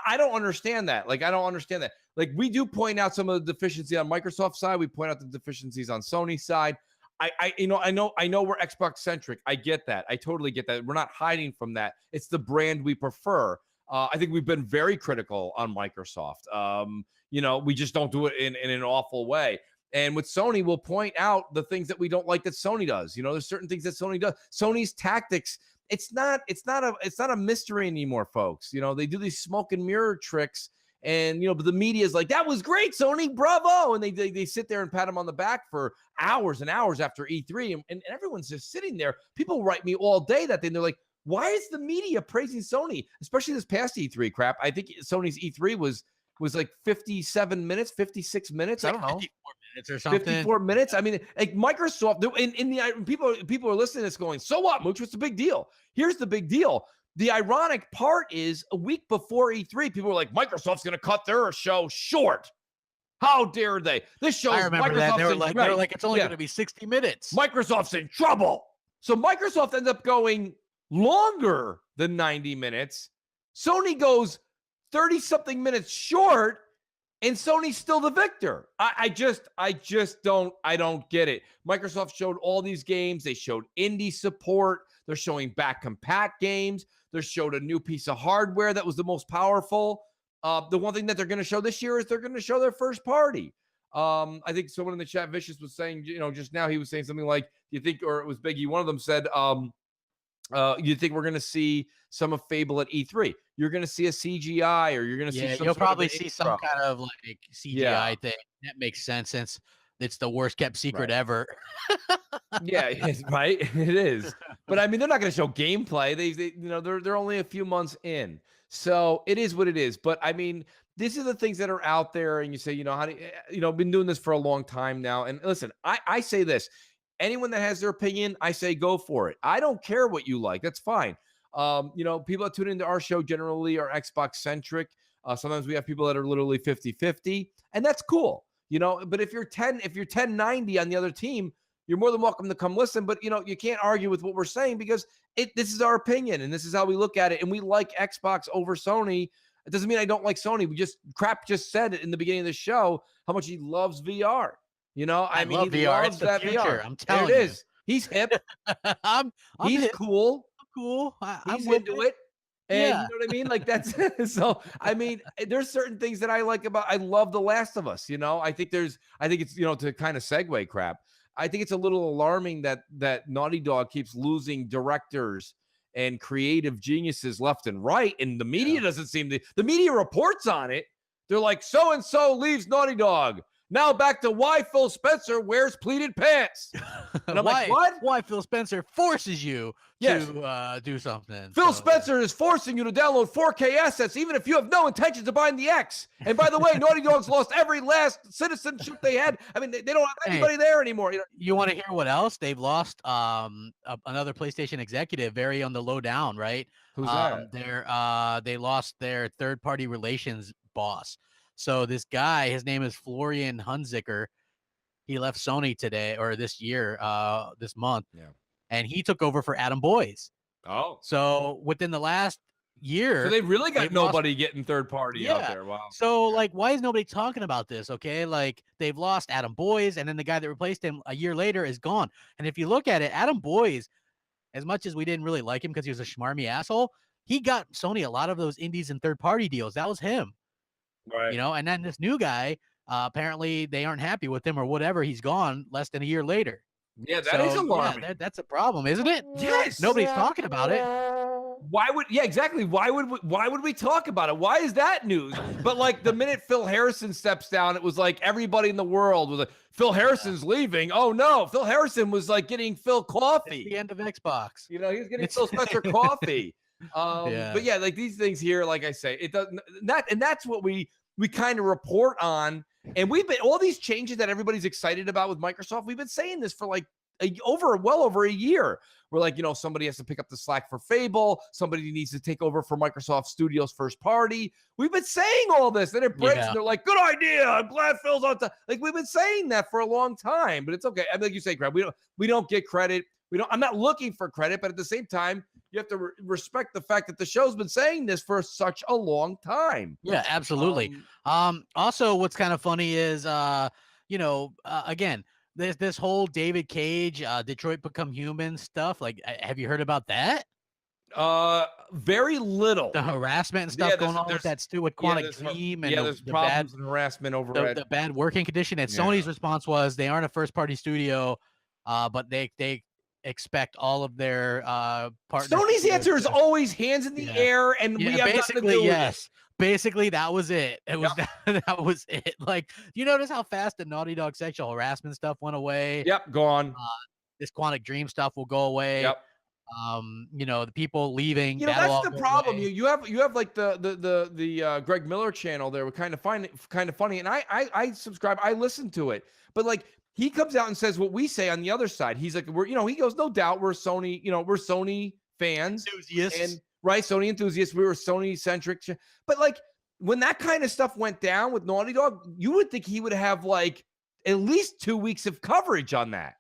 I don't understand that. Like, I don't understand that. Like, we do point out some of the deficiencies on Microsoft side. We point out the deficiencies on Sony side. I know we're Xbox centric. I get that. I totally get that. We're not hiding from that. It's the brand we prefer. I think we've been very critical on Microsoft. You know, we just don't do it in an awful way. And with Sony, we'll point out the things that we don't like that Sony does. You know, there's certain things that Sony does. Sony's tactics, it's not a mystery anymore, folks. You know, they do these smoke and mirror tricks. And, you know, but the media is like, that was great, Sony, bravo. And they sit there and pat them on the back for hours and hours after E3. And everyone's just sitting there. People write me all day that they're like, why is the media praising Sony? Especially this past E3 crap. I think Sony's E3 was like 57 minutes, 56 minutes. I don't know. 54 minutes or something. 54 minutes. I mean, like Microsoft, in the people are listening to this going, so what, Mooch? What's the big deal? Here's the big deal. The ironic part is a week before E3, people were like, Microsoft's going to cut their show short. How dare they? This show, I remember that. They were like, it's only going to be 60 minutes. Microsoft's in trouble. So Microsoft ends up going longer than 90 minutes. Sony goes 30-something minutes short, and Sony's still the victor. I just don't get it. Microsoft showed all these games. They showed indie support. They're showing back compat games. They showed a new piece of hardware that was the most powerful. The one thing that they're going to show this year is they're going to show their first party. I think someone in the chat, Vicious, was saying, you know, just now he was saying something like, do you think, or it was Biggie, one of them said, you think we're going to see some of Fable at E3? You're going to see a CGI, or you're going to see some you'll probably see some kind of like CGI thing. That makes sense since it's the worst kept secret ever. Yeah, right. It is. But I mean, they're not going to show gameplay. They you know, they're only a few months in, so it is what it is. But I mean, these are the things that are out there, and you say, you know, how do you know, been doing this for a long time now. And listen, I say this: anyone that has their opinion, I say go for it. I don't care what you like. That's fine. You know, people that tune into our show generally are Xbox centric. Sometimes we have people that are literally 50-50, and that's cool. You know, but if you're 1090 on the other team, you're more than welcome to come listen. But, you know, you can't argue with what we're saying because this is our opinion and this is how we look at it. And we like Xbox over Sony. It doesn't mean I don't like Sony. Crap just said it in the beginning of the show how much he loves VR. You know, I mean, love he VR. loves It's the that future. VR. I'm telling you. It you. is. He's hip. He's hip. cool. I'm cool. He's I'm into it. And Yeah. you know what I mean? Like that's so I mean, there's certain things that I like about I love The Last of Us, you know. I think it's, you know, to kind of segue crap. I think it's a little alarming that Naughty Dog keeps losing directors and creative geniuses left and right. And the media doesn't seem to, the media reports on it. They're like, so and so leaves Naughty Dog. Now back to why Phil Spencer wears pleated pants. And I'm like, what? Why Phil Spencer forces you to do something. Phil Spencer is forcing you to download 4K assets, even if you have no intentions of buying the X. And by the way, Naughty Dog's lost every last citizenship they had. I mean, they don't have anybody there anymore. You want to hear what else? They've lost another PlayStation executive, very on the low down, right? Who's that? They lost their third-party relations boss. So this guy, his name is Florian Hunziker. He left Sony today or this year, this month. Yeah. And he took over for Adam Boyes. Oh. So within the last year. So they really got nobody getting third party out there. Wow. So like, why is nobody talking about this? Okay. Like they've lost Adam Boyes, and then the guy that replaced him a year later is gone. And if you look at it, Adam Boyes, as much as we didn't really like him because he was a schmarmy asshole, he got Sony a lot of those indies and third-party deals. That was him. Right. You know, and then this new guy, apparently they aren't happy with him or whatever. He's gone less than a year later. Yeah, that is alarming. Yeah, that's a problem, isn't it? Yes. Nobody's talking about it. Exactly. Why would we talk about it? Why is that news? But like the minute Phil Harrison steps down, it was like everybody in the world was like, Phil Harrison's leaving. Oh no, Phil Harrison was like getting Phil coffee. It's the end of Xbox. You know, he was getting Phil Spencer coffee. But yeah, like these things here, like I say, it doesn't and that's what we kind of report on. And we've been all these changes that everybody's excited about with Microsoft. We've been saying this for like well over a year. We're like, you know, somebody has to pick up the slack for Fable. Somebody needs to take over for Microsoft Studios first party. We've been saying all this. Then it breaks, and they're like, good idea. I'm glad Phil's on top. Like, we've been saying that for a long time, but it's okay. I mean, like you say, Greg, we don't get credit. I'm not looking for credit, but at the same time, you have to respect the fact that the show's been saying this for such a long time. Yeah, absolutely. Also, what's kind of funny is, again, this whole David Cage, Detroit Become Human stuff. Like, have you heard about that? Very little. The harassment and stuff going on with that with Quantic Dream and there's problems and harassment over the bad working condition. And Sony's response was they aren't a first party studio, but they expect all of their partners. Sony's answer is always hands in the air, and we have nothing to do with it. Basically, that was it. It was that was it. Like, you notice how fast the Naughty Dog sexual harassment stuff went away? Yep, gone. This Quantic Dream stuff will go away. Yep. The people leaving. You know, that's the problem. You have like the Greg Miller channel there. We're kind of funny, and I subscribe. I listen to it, but like he comes out and says what we say on the other side. He's like, he goes, no doubt we're Sony. We're Sony fans, enthusiasts, and right, Sony enthusiasts. We were Sony centric, but like when that kind of stuff went down with Naughty Dog, you would think he would have like at least 2 weeks of coverage on that.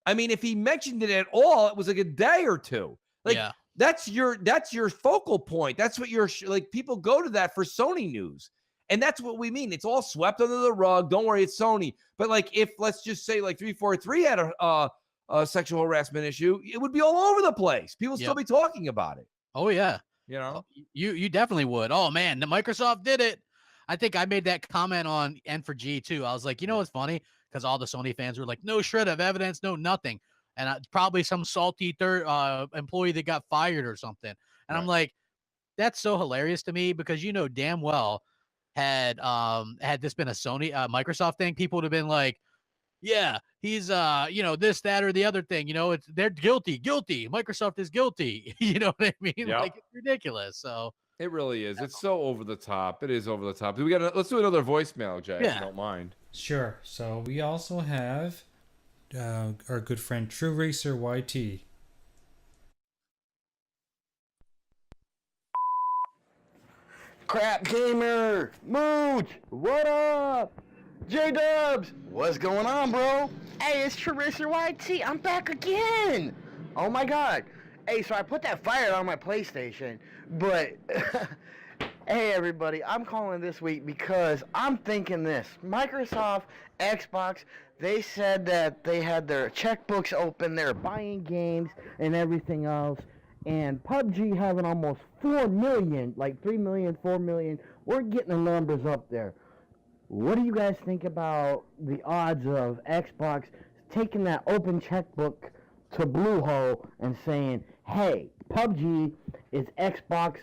I mean, if he mentioned it at all, it was like a day or two. Like that's your focal point. That's what like people go to that for Sony news. And that's what we mean. It's all swept under the rug. Don't worry, it's Sony. But like if let's just say like 343 had a sexual harassment issue, it would be all over the place. People still be talking about it. Oh yeah. You know, you definitely would. Oh man, the Microsoft did it. I think I made that comment on N4G too. I was like, you know what's funny? Because all the Sony fans were like, no shred of evidence, no nothing. And probably some salty third employee that got fired or something. And I'm like, that's so hilarious to me because damn well had this been a Sony Microsoft thing, people would have been like, yeah, he's this, that, or the other thing. They're guilty. Microsoft is guilty. You know what I mean? Yep. Like, it's ridiculous. So it really is. It's so over the top. It is over the top. Let's do another voicemail, Jay, if you don't mind. Sure. So we also have our good friend True Racer YT. Crap Gamer! Mooch! What up? J-Dubs! What's going on, bro? Hey, it's Travisser YT. I'm back again! Oh my god. Hey, so I put that fire on my PlayStation, but... Hey, everybody. I'm calling this week because I'm thinking this. Microsoft, Xbox, they said that they had their checkbooks open, they're buying games and everything else. And PUBG having almost 4 million, like 3 million, 4 million. We're getting the numbers up there. What do you guys think about the odds of Xbox taking that open checkbook to Bluehole and saying, hey, PUBG is Xbox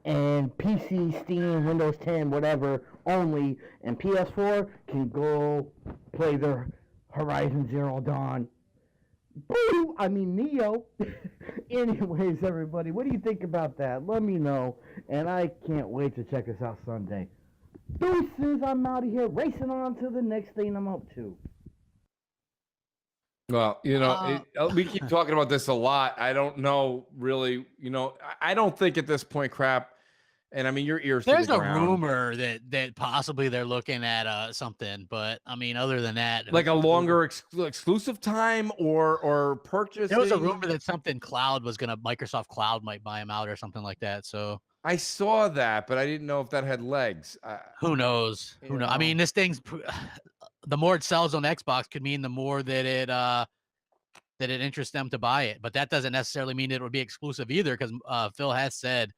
and PC, Steam, Windows 10, whatever, only, and PS4 can go play their Horizon Zero Dawn. Boom! I mean, Neo. Anyways, everybody, what do you think about that? Let me know, and I can't wait to check this out Sunday. Deuces, I'm out of here, racing on to the next thing I'm up to. Well, we keep talking about this a lot. I don't know, really, I don't think at this point, crap, and I mean, your ears. There's a rumor that possibly they're looking at something, but I mean, other than that, like a longer exclusive time or purchase. There was a rumor that something Microsoft Cloud might buy them out or something like that. So I saw that, but I didn't know if that had legs. Who knows? Who knows? I mean, this thing's the more it sells on Xbox could mean the more that it interests them to buy it, but that doesn't necessarily mean it would be exclusive either, because Phil has said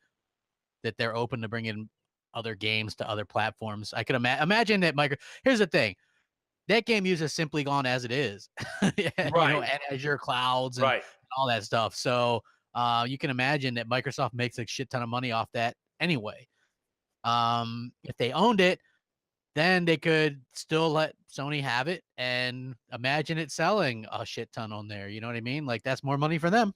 that they're open to bringing other games to other platforms. I could imagine that here's the thing. That game uses Simply Gone as it is, you know, and Azure clouds and all that stuff. So you can imagine that Microsoft makes a shit ton of money off that anyway. If they owned it, then they could still let Sony have it and imagine it selling a shit ton on there. You know what I mean? Like that's more money for them.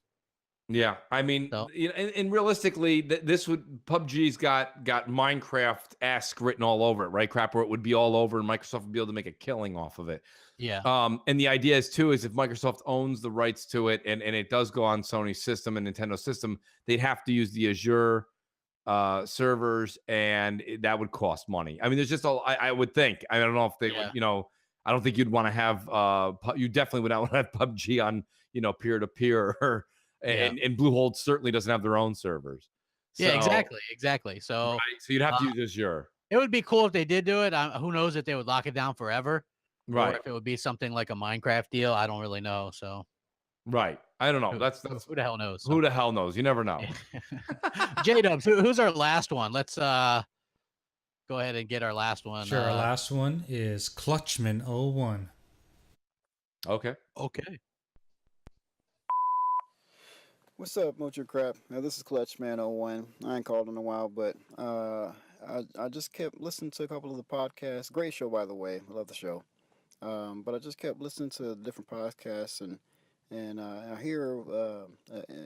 Yeah, I mean, and realistically, this would PUBG's got Minecraft-esque written all over it, right? Crap, where it would be all over, and Microsoft would be able to make a killing off of it. Yeah. And the idea is too is if Microsoft owns the rights to it, and it does go on Sony's system and Nintendo system, they'd have to use the Azure servers, and that would cost money. I mean, there's just I would think. I don't know if they would, you know. I don't think you'd want to have. You definitely would not want to have PUBG on, you know, peer-to-peer. And Bluehold certainly doesn't have their own servers. So, yeah, exactly. So, so you'd have to use Azure. It would be cool if they did do it. Who knows if they would lock it down forever, right? Or if it would be something like a Minecraft deal. I don't really know. So, right. I don't know. That's who the hell knows. Who the hell knows? You never know. J-Dubs, who's our last one? Let's go ahead and get our last one. Sure. Our last one is Clutchman01. Okay. What's up, Mojo Crap? Now, this is Clutchman01. I ain't called in a while, but I just kept listening to a couple of the podcasts. Great show, by the way. I love the show. But I just kept listening to different podcasts, and I hear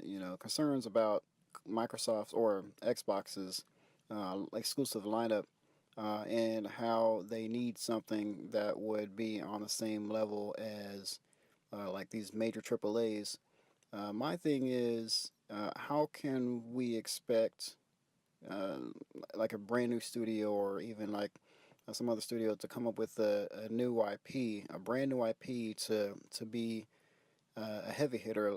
you know, concerns about Microsoft's or Xbox's exclusive lineup, and how they need something that would be on the same level as like these major AAAs. My thing is, how can we expect like a brand new studio or even like some other studio to come up with a new IP, a brand new IP to be a heavy hitter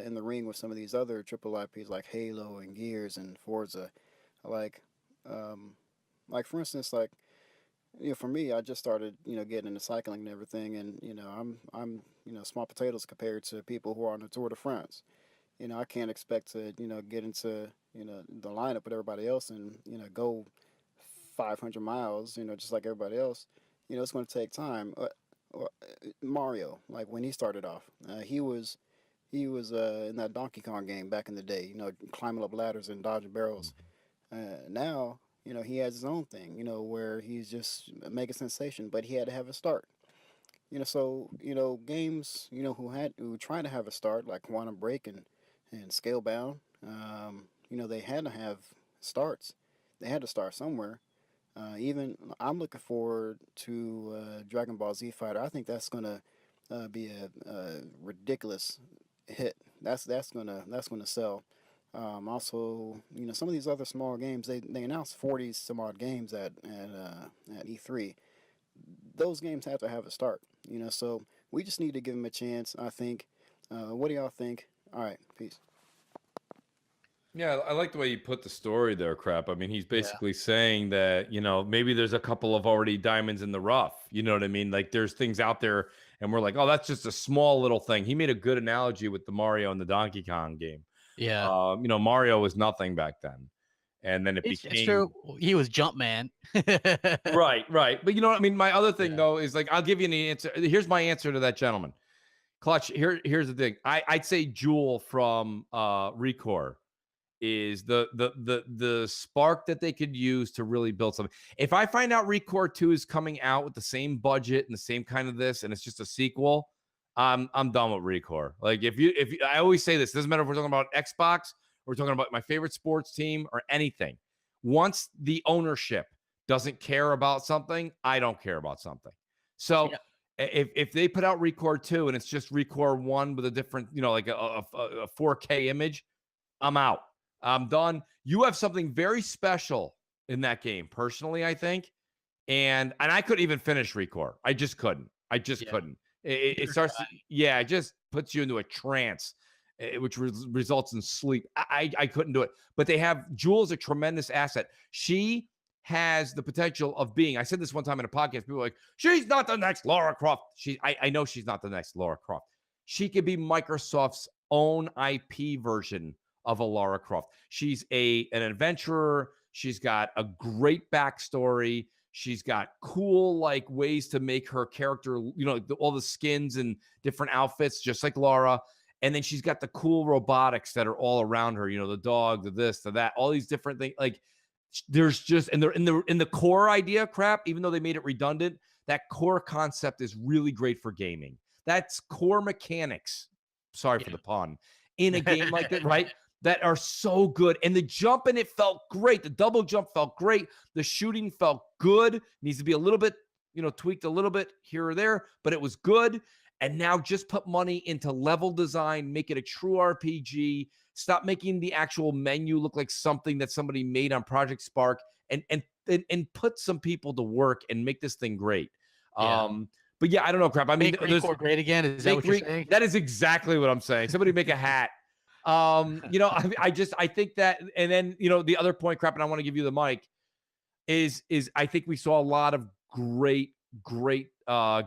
in the ring with some of these other triple IPs like Halo and Gears and Forza, like for instance, like, you know, for me, I just started, you know, getting into cycling and everything, and you know, I'm you know, small potatoes compared to people who are on the Tour de France. You know, I can't expect to, you know, get into, you know, the lineup with everybody else and, you know, go 500 miles, you know, just like everybody else. You know, it's going to take time. Mario, like when he started off, he was in that Donkey Kong game back in the day, you know, climbing up ladders and dodging barrels. Now, you know, he has his own thing, you know, where he's just making sensation, but he had to have a start. You know, so, you know, games, you know, who trying to have a start, like Quantum Break and Scalebound, you know, they had to have starts. They had to start somewhere. Even I'm looking forward to Dragon Ball Z Fighter. I think that's gonna be a ridiculous hit. That's gonna sell. Also, you know, some of these other small games, they announced 40 some odd games at E3. Those games have to have a start, you know, so we just need to give them a chance, I think. What do y'all think? All right, peace. Yeah, I like the way you put the story there, Crap. I mean, he's basically saying that, you know, maybe there's a couple of already diamonds in the rough. You know what I mean? Like there's things out there and we're like, oh, that's just a small little thing. He made a good analogy with the Mario and the Donkey Kong game. Yeah. You know, Mario was nothing back then. And then it became... It's true. He was Jumpman. Right. But you know what I mean? My other thing, though, is like, I'll give you an answer. Here's my answer to that gentleman. Clutch, here's the thing. I'd say Jewel from Recore is the spark that they could use to really build something. If I find out Recore 2 is coming out with the same budget and the same kind of this, and it's just a sequel, I'm done with Recore. Like if you, I always say this, doesn't matter if we're talking about Xbox, or we're talking about my favorite sports team or anything. Once the ownership doesn't care about something, I don't care about something. So if they put out Recore 2 and it's just Recore 1 with a different, you know, like a 4K image, I'm out. I'm done. You have something very special in that game, personally, I think. And I couldn't even finish Recore. I just couldn't. Couldn't. It starts, it just puts you into a trance, which results in sleep. I couldn't do it. But they have, Jules, a tremendous asset. She has the potential of being, I said this one time in a podcast, people were like, she's not the next Lara Croft. I know she's not the next Lara Croft. She could be Microsoft's own IP version of a Lara Croft. She's an adventurer. She's got a great backstory. She's got cool like ways to make her character, all the skins and different outfits, just like Laura. And then she's got the cool robotics that are all around her, the dog, the this, the that, all these different things. Like there's just, and they're in the core idea crap, even though they made it redundant, that core concept is really great for gaming. That's core mechanics. Sorry for the pun. In a game like that, right? That are so good. And the jump in it felt great. The double jump felt great. The shooting felt good. Needs to be a little bit, tweaked a little bit here or there, but it was good. And now just put money into level design, make it a true RPG. Stop making the actual menu look like something that somebody made on Project Spark, and put some people to work and make this thing great. Yeah. But yeah, I don't know, crap. I mean, make Recore great again. Is that what you're saying? That is exactly what I'm saying. Somebody make a hat. I think that, and then, the other point, crap, and I want to give you the mic, is I think we saw a lot of great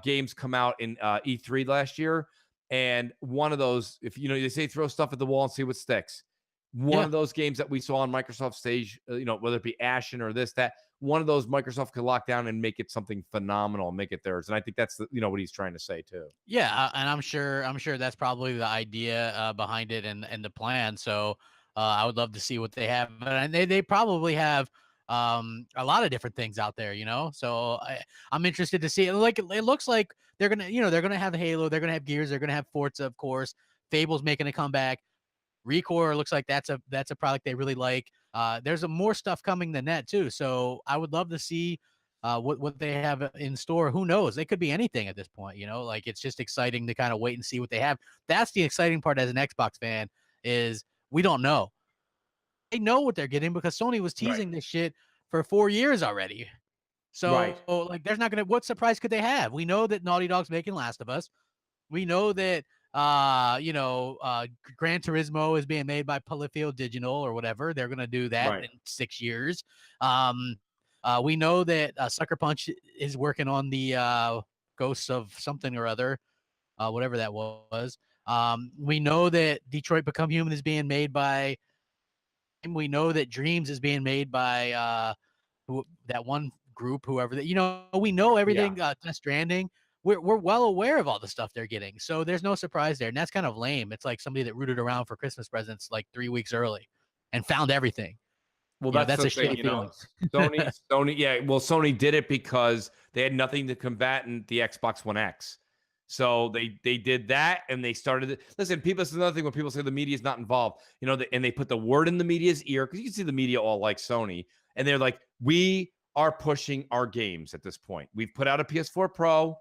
games come out in E3 last year. And one of those, if they say throw stuff at the wall and see what sticks. One of those games that we saw on Microsoft stage, whether it be Ashen or this, that, one of those Microsoft could lock down and make it something phenomenal and make it theirs. And I think that's what he's trying to say too. Yeah, and I'm sure that's probably the idea behind it and the plan. So I would love to see what they have, and they probably have a lot of different things out there, So I'm interested to see. Like it looks like they're gonna have Halo, they're gonna have Gears, they're gonna have Forza, of course. Fable's making a comeback. Recore looks like that's a product they really like. There's more stuff coming than that too. So I would love to see what they have in store. Who knows? They could be anything at this point, like it's just exciting to kind of wait and see what they have. That's the exciting part as an Xbox fan, is we don't know. They know what they're getting because Sony was teasing this shit for 4 years already. So like there's not what surprise could they have? We know that Naughty Dog's making Last of Us. We know that Gran Turismo is being made by Polyphia Digital or whatever. They're going to do that in 6 years. We know that Sucker Punch is working on the Ghosts of something or other, whatever that was. We know that Detroit Become Human is being made by, we know that Dreams is being made by that one group, whoever that, we know everything. Death Stranding. We're well aware of all the stuff they're getting, so there's no surprise there, and that's kind of lame. It's like somebody that rooted around for Christmas presents like 3 weeks early and found everything. Well, that's a shitty feeling. Sony did it because they had nothing to combat in the Xbox One X, so they did that, and they started it. Listen, people. This is another thing when people say the media is not involved, and they put the word in the media's ear, because you can see the media all like Sony, and they're like, we are pushing our games at this point. We've put out a PS4 Pro.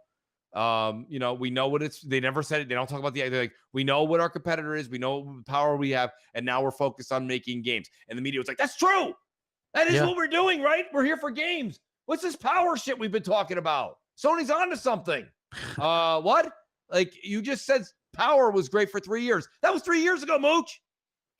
We know what they never said it. They don't talk about they're like, we know what our competitor is. We know what power we have. And now we're focused on making games. And the media was like, that's true. That is what we're doing, right? We're here for games. What's this power shit we've been talking about? Sony's onto something. What? Like, you just said power was great for 3 years. That was 3 years ago, Mooch.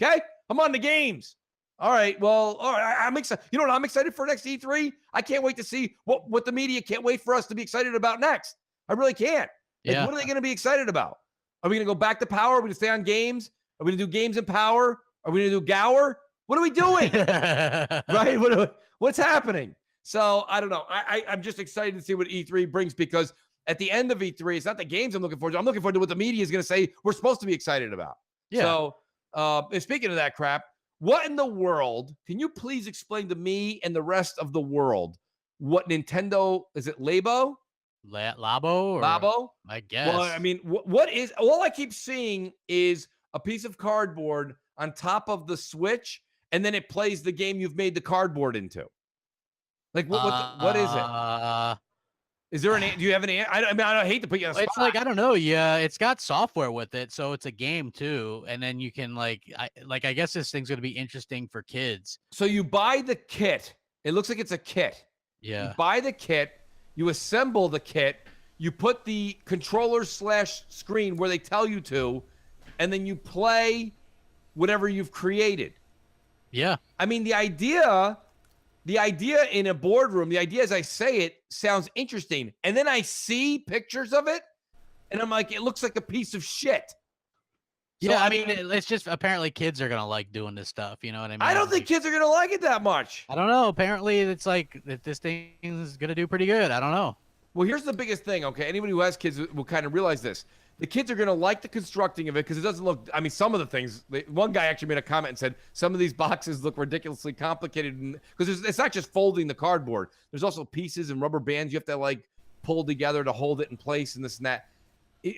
Okay. I'm on the games. All right. Well, all right. I'm excited. You know what I'm excited for next E3? I can't wait to see what the media can't wait for us to be excited about next. I really can't. Like, what are they going to be excited about? Are we going to go back to power? Are we going to stay on games? Are we going to do games and power? Are we going to do Gower? What are we doing? Right? What's happening? So I don't know. I'm just excited to see what E3 brings, because at the end of E3, it's not the games I'm looking forward to. I'm looking forward to what the media is going to say we're supposed to be excited about. Yeah. So and speaking of that crap, what in the world, can you please explain to me and the rest of the world what Nintendo, is it Labo? Labo? I guess. Well, I mean, what is, all I keep seeing is a piece of cardboard on top of the Switch, and then it plays the game you've made the cardboard into. Like, what is it? Is there do you have an answer? I mean, I hate to put you on the spot. It's like, I don't know. Yeah, it's got software with it, so it's a game too. And then you can I guess this thing's going to be interesting for kids. So you buy the kit. It looks like it's a kit. Yeah. You buy the kit. You assemble the kit, you put the controller/screen where they tell you to, and then you play whatever you've created. Yeah. I mean, the idea in a boardroom, the idea as I say it sounds interesting. And then I see pictures of it, and I'm like, it looks like a piece of shit. So, Yeah, I mean, it's just apparently kids are gonna like doing this stuff. You know what I mean? I don't think kids are gonna like it that much. I don't know. Apparently, it's like that. This thing is gonna do pretty good. I don't know. Well, here's the biggest thing. Okay, anybody who has kids will kind of realize this. The kids are gonna like the constructing of it because it doesn't look. I mean, some of the things. One guy actually made a comment and said some of these boxes look ridiculously complicated because it's not just folding the cardboard. There's also pieces and rubber bands you have to like pull together to hold it in place and this and that.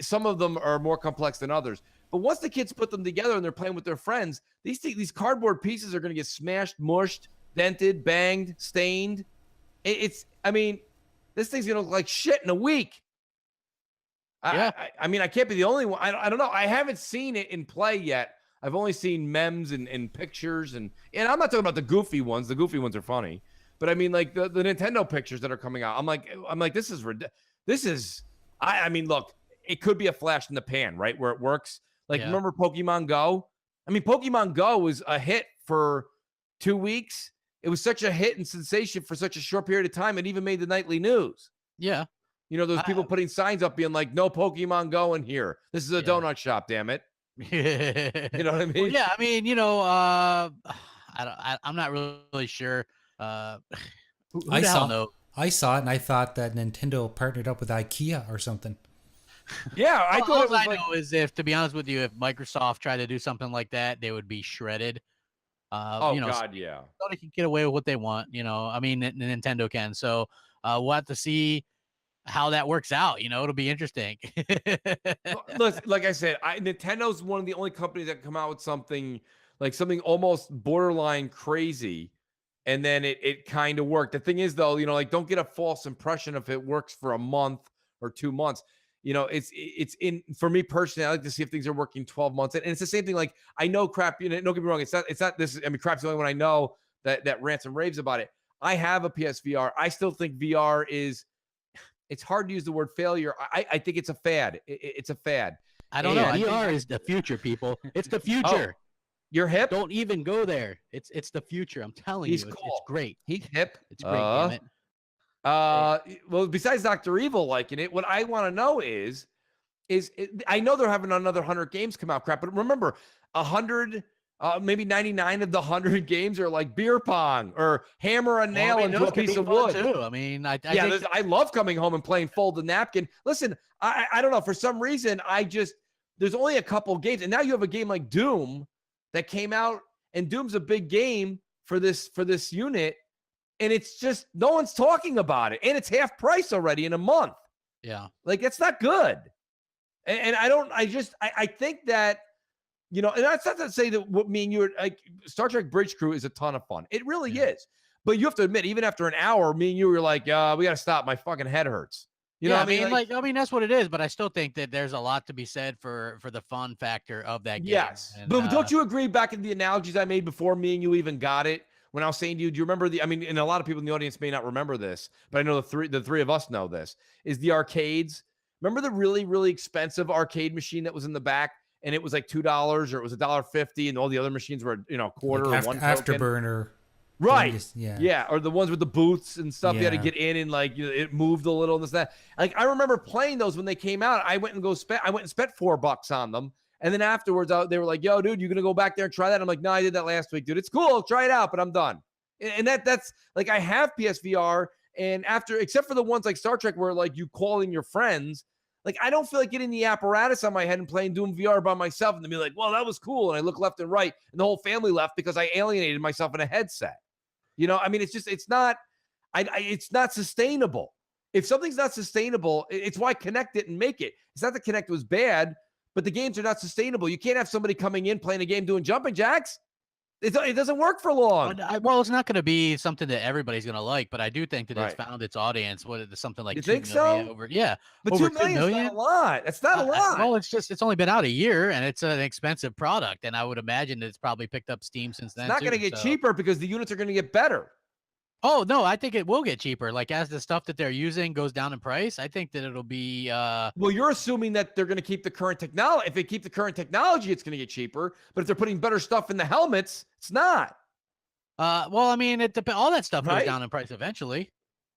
Some of them are more complex than others. But once the kids put them together and they're playing with their friends, these cardboard pieces are going to get smashed, mushed, dented, banged, stained. I mean, this thing's going to look like shit in a week. Yeah. I mean, I can't be the only one. I don't know. I haven't seen it in play yet. I've only seen memes and pictures. And I'm not talking about the goofy ones. The goofy ones are funny. But I mean, like the Nintendo pictures that are coming out. I'm like, this is, I mean, look, it could be a flash in the pan, right? Where it works. Like, remember Pokemon Go? I mean, Pokemon Go was a hit for 2 weeks. It was such a hit and sensation for such a short period of time. It even made the nightly news. Yeah. You know, those people putting signs up being like, no Pokemon Go in here. This is a donut shop, damn it. You know what I mean? Well, yeah, I mean, you know, I'm not really sure. Who the hell knows? I saw it and I thought that Nintendo partnered up with IKEA or something. Yeah, I thought it was I know is if, to be honest with you, if Microsoft tried to do something like that, they would be shredded. You know, God, yeah. They can get away with what they want, you know. I mean, Nintendo can. So we'll have to see how that works out. You know, it'll be interesting. Listen, like I said, Nintendo's one of the only companies that come out with something almost borderline crazy, and then it kind of worked. The thing is, though, you know, like don't get a false impression if it works for a month or 2 months. You know, it's in for me personally. I like to see if things are working 12 months, and it's the same thing. Like I know crap. You know, don't get me wrong. It's not this. I mean, crap's the only one I know that rants and raves about it. I have a PSVR. I still think VR is. It's hard to use the word failure. I think it's a fad. It's a fad. I don't know. VR is the future, people. It's the future. Oh, you're hip. Don't even go there. It's the future. I'm telling you. Cool. It's great. He's hip. It's great. Damn it. Well, besides Dr. Evil liking it, what I want to know is I know they're having another 100 games come out, crap, but remember, 100, maybe 99 of the 100 games are like beer pong or hammer a nail into a piece of wood. Too. I mean, I love coming home and playing fold the napkin. Listen, I don't know, for some reason, there's only a couple games, and now you have a game like Doom that came out, and Doom's a big game for this unit. And it's just no one's talking about it, and it's half price already in a month. Yeah, like it's not good. And I think that, you know, and that's not to say that what me and you are like. Star Trek Bridge Crew is a ton of fun. It really is. But you have to admit, even after an hour, me and you were like, we got to stop. My fucking head hurts. You know what I mean? I mean, that's what it is. But I still think that there's a lot to be said for the fun factor of that game. Yes, and, but don't you agree? Back in the analogies I made before me and you even got it. When I was saying to you, do you remember and a lot of people in the audience may not remember this, but I know the three of us know this, is the arcades. Remember the really, really expensive arcade machine that was in the back, and it was like $2 or it was $1.50, and all the other machines were, you know, quarter like or one afterburner. Right. Yeah. Or the ones with the booths and stuff. You had to Yeah. get in and like, you know, it moved a little and this, that. Like I remember playing those when they came out. I went and spent $4 on them. And then afterwards, they were like, yo, dude, you going to go back there and try that? I'm like, no, I did that last week, dude. It's cool. Try it out, but I'm done. And that's like, I have PSVR. And except for the ones like Star Trek where like you call in your friends, like I don't feel like getting the apparatus on my head and playing Doom VR by myself and to be like, well, that was cool. And I look left and right and the whole family left because I alienated myself in a headset. You know, I mean, it's not sustainable. If something's not sustainable, it's why Kinect didn't make it. It's not that Kinect was bad, but the games are not sustainable. You can't have somebody coming in, playing a game, doing jumping jacks. It doesn't work for long. Well, it's not going to be something that everybody's going to like, but I do think that it's Right. found its audience. What is something like You 2 think million so? But But 2 million is not a lot. That's not a lot. Well, it's only been out a year, and it's an expensive product, and I would imagine that it's probably picked up steam since then. It's not going to get cheaper because the units are going to get better. Oh no, I think it will get cheaper. Like as the stuff that they're using goes down in price, I think that it'll be. Well, you're assuming that they're going to keep the current technology. If they keep the current technology, it's going to get cheaper. But if they're putting better stuff in the helmets, it's not. Well, I mean, all that stuff goes Right? down in price eventually.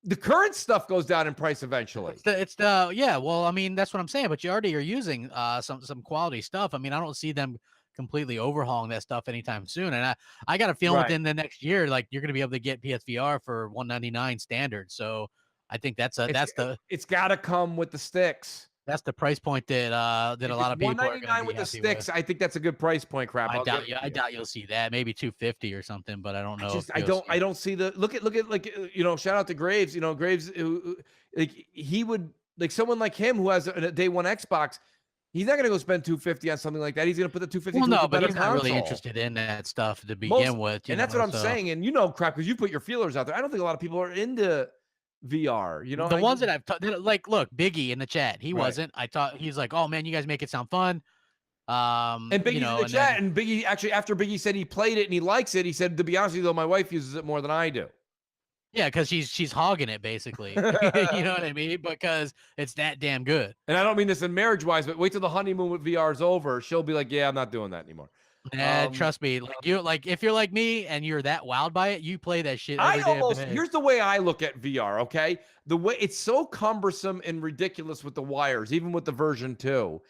the current stuff goes down in price eventually. Yeah. Well, I mean, that's what I'm saying. But you already are using some quality stuff. I mean, I don't see them completely overhauling that stuff anytime soon. And I got a feeling within the next year, like you're going to be able to get PSVR for $199 standard. So I think it's got to come with the sticks. That's the price point that a lot of people are going to be with the happy sticks. with. I think that's a good price point. Crap. I doubt you'll see that. Maybe $250 or something, but I don't know. I don't see the look at like shout out to Graves. Graves, like he would like someone like him who has a day one Xbox. He's not going to go spend $250 on something like that. He's going to put the $250. Well, no, but he's not really interested in that stuff to begin with. And that's what I'm saying. And crap, because you put your feelers out there. I don't think a lot of people are into VR. The ones that I've like, look, Biggie in the chat. He wasn't. He's like, oh man, you guys make it sound fun. And Biggie in the chat, and Biggie actually after Biggie said he played it and he likes it, he said, to be honest with you, though, my wife uses it more than I do. Yeah, because she's hogging it basically. You know what I mean? Because it's that damn good. And I don't mean this in marriage wise, but wait till the honeymoon with VR is over. She'll be like, yeah, I'm not doing that anymore. Trust me, if you're like me and you're that wowed by it, you play that shit. Here's the way I look at VR. Okay, the way it's so cumbersome and ridiculous with the wires, even with the version 2,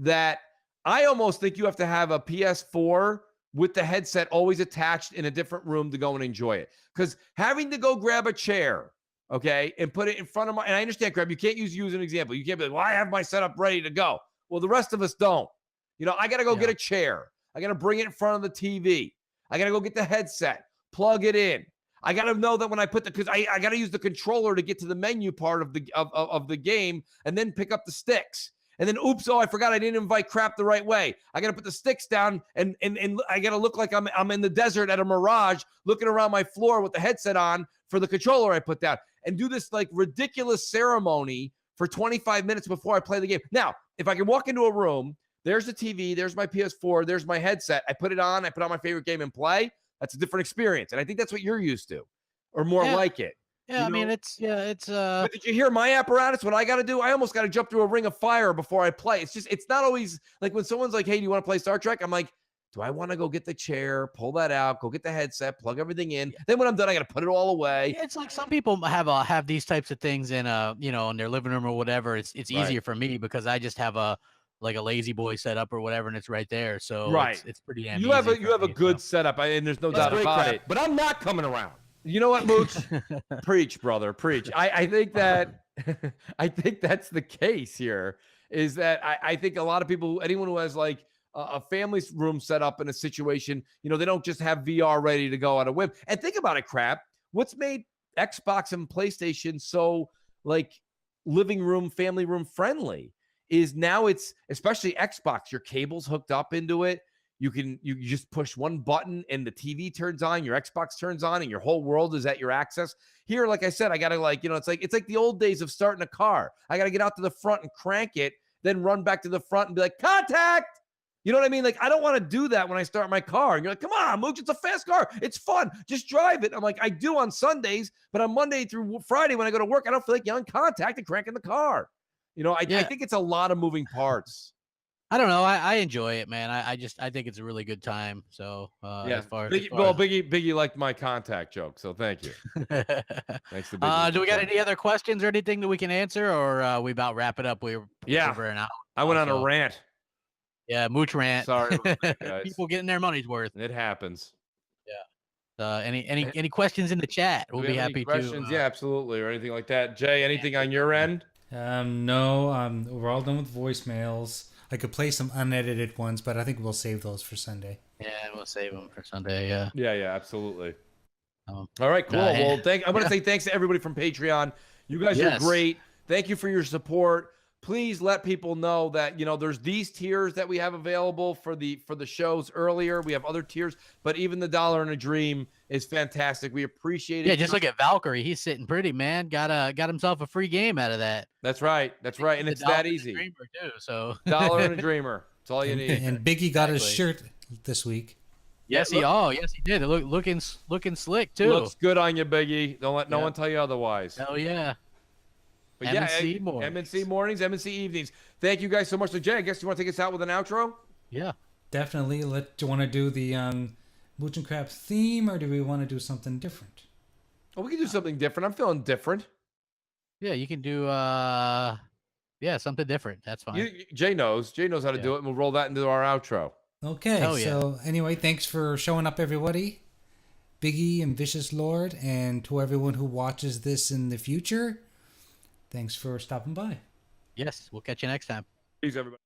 that I almost think you have to have a PS4 with the headset always attached in a different room to go and enjoy it. Because having to go grab a chair, okay, and put it in front of and I understand, Crab, you can't use an example. You can't be like, well, I have my setup ready to go. Well, the rest of us don't. I got to go get a chair. I got to bring it in front of the TV. I got to go get the headset, plug it in. I got to know that when I put because I got to use the controller to get to the menu part of the game and then pick up the sticks. And then, oops, I forgot I didn't invite crap the right way. I got to put the sticks down and I got to look like I'm in the desert at a Mirage looking around my floor with the headset on for the controller I put down and do this like ridiculous ceremony for 25 minutes before I play the game. Now, if I can walk into a room, there's the TV, there's my PS4, there's my headset. I put it on, I put on my favorite game and play. That's a different experience. And I think that's what you're used to or more like it. Yeah, I mean, it's But did you hear my apparatus? What I got to do? I almost got to jump through a ring of fire before I play. It's not always like when someone's like, hey, do you want to play Star Trek? I'm like, do I want to go get the chair, pull that out, go get the headset, plug everything in? Then when I'm done, I got to put it all away. Yeah, it's like some people have these types of things in in their living room or whatever. It's easier for me because I just have a lazy boy setup or whatever, and it's right there. So it's pretty damn you easy have a good setup, and there's no doubt about it. But I'm not coming around. You know what, Mooch? Preach, brother, preach. I think that I think that's the case here. Is that I think a lot of people, anyone who has like a family room set up in a situation, they don't just have VR ready to go on a whim. And think about it, crap. What's made Xbox and PlayStation so like living room, family room friendly is now it's especially Xbox. Your cable's hooked up into it. You just push one button and the TV turns on, your Xbox turns on, and your whole world is at your access. Here, like I said, I gotta it's like the old days of starting a car. I gotta get out to the front and crank it, then run back to the front and be like, contact. You know what I mean? Like, I don't want to do that when I start my car. And you're like, come on, Mooch, it's a fast car. It's fun. Just drive it. I'm like, I do on Sundays, but on Monday through Friday when I go to work, I don't feel like yelling contact and cranking the car. I think it's a lot of moving parts. I don't know. I enjoy it, man. I think it's a really good time. So as far as Biggie liked my contact joke, so thank you. Thanks to Biggie. Do we got any other questions or anything that we can answer, or we about wrap it up? We're over an hour. I went on a rant. Yeah, Mooch rant. Sorry, guys. People getting their money's worth. It happens. Yeah. Any questions in the chat? We'll be happy to. Yeah, absolutely, or anything like that. Jay, anything on your end? No. We're all done with voicemails. I could play some unedited ones, but I think we'll save those for Sunday. Yeah, we'll save them for Sunday. Yeah. Yeah, absolutely. All right, cool. Well, I want to say thanks to everybody from Patreon. You guys are great. Thank you for your support. Please let people know that there's these tiers that we have available for the shows earlier. We have other tiers, but even the $1 and a Dream is fantastic. We appreciate it. Yeah, just look at Valkyrie. He's sitting pretty, man. Got himself a free game out of that. That's right. And it's that easy. Dreamer too, so $1 and a Dreamer. That's all you need. And Biggie got his shirt this week. Yes, he did. Looking slick too. Looks good on you, Biggie. Don't let no one tell you otherwise. Hell yeah. But MNC mornings, MNC evenings. Thank you guys so much. So Jay, I guess you want to take us out with an outro? Yeah, definitely. Do you want to do the Mooch and Crap theme, or do we want to do something different? Oh, we can do something different. I'm feeling different. Yeah, you can do something different. That's fine. Jay knows how to do it, and we'll roll that into our outro. Okay, Hell yeah. so anyway, thanks for showing up, everybody. Biggie and Vicious Lord, and to everyone who watches this in the future, thanks for stopping by. Yes, we'll catch you next time. Peace, everybody.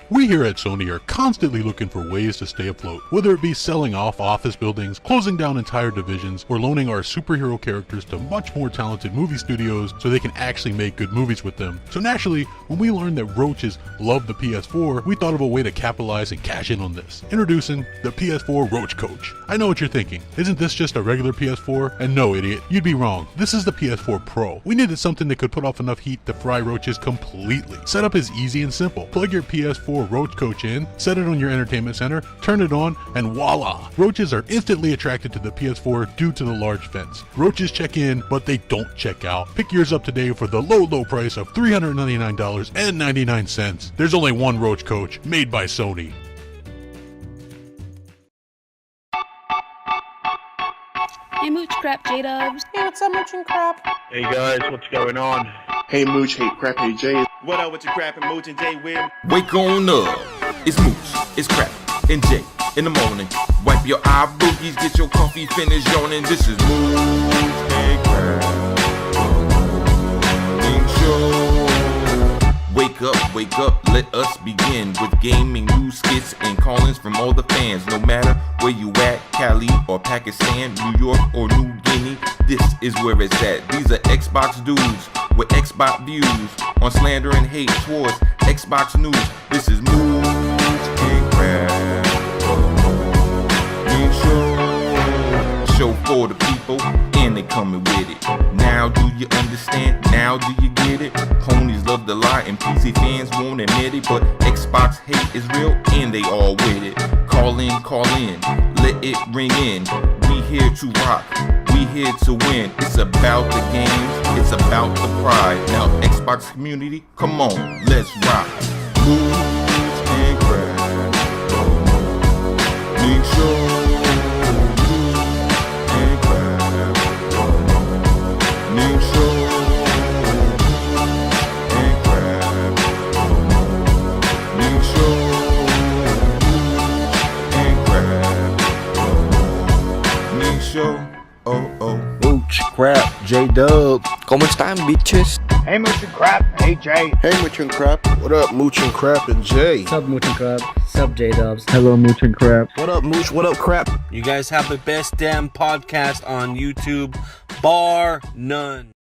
We here at Sony are constantly looking for ways to stay afloat, whether it be selling off office buildings, closing down entire divisions, or loaning our superhero characters to much more talented movie studios so they can actually make good movies with them. So naturally, when we learned that Roaches love the PS4, we thought of a way to capitalize and cash in on this. Introducing the PS4 Roach Coach. I know what you're thinking. Isn't this just a regular PS4? And no, idiot, you'd be wrong. This is the PS4 Pro. We needed something that could put off enough heat to fry roaches completely. Setup is easy and simple. Plug your PS4 Roach Coach in, set it on your entertainment center, turn it on, and voila! Roaches are instantly attracted to the PS4 due to the large fence. Roaches check in, but they don't check out. Pick yours up today for the low price of $399.99. There's only one Roach Coach, made by Sony. Hey, Mooch Crap J-Dubs. Hey, what's up, Mooch and Crap? Hey guys, what's going on? Hey Mooch, hey Crap, hey Jay. What up with your crap and Mooch and Jay Will? Wake on up. It's Mooch, it's Crap, and Jay in the morning. Wipe your eye boogies, get your coffee finished yawning. This is Mooch and Crap. Show. Wake up, let us begin with gaming news, skits, and call-ins from all the fans. No matter where you at, Cali or Pakistan, New York or New Guinea, this is where it's at. These are Xbox dudes with Xbox views on slander and hate towards Xbox news. This is Mooch and Crap. Show for the people, and they coming with it. Now do you understand? Now do you get it? Ponies love the lie and PC fans won't admit it, but Xbox hate is real and they all with it. Call in, let it ring in. We here to rock, we here to win. It's about the games, it's about the pride. Now Xbox community, come on, let's rock. Mooch and Crap. Make sure. Mooch, Crap, J-Dub. ¿Cómo están, bitches? Hey, Mooch and Crap. Hey, Jay. Hey, Mooch and Crap. What up, Mooch and Crap and Jay? What's up, Mooch and Crap? What's up, J-Dubs? Hello, Mooch and Crap. What up, Mooch? What up, Crap? You guys have the best damn podcast on YouTube, bar none.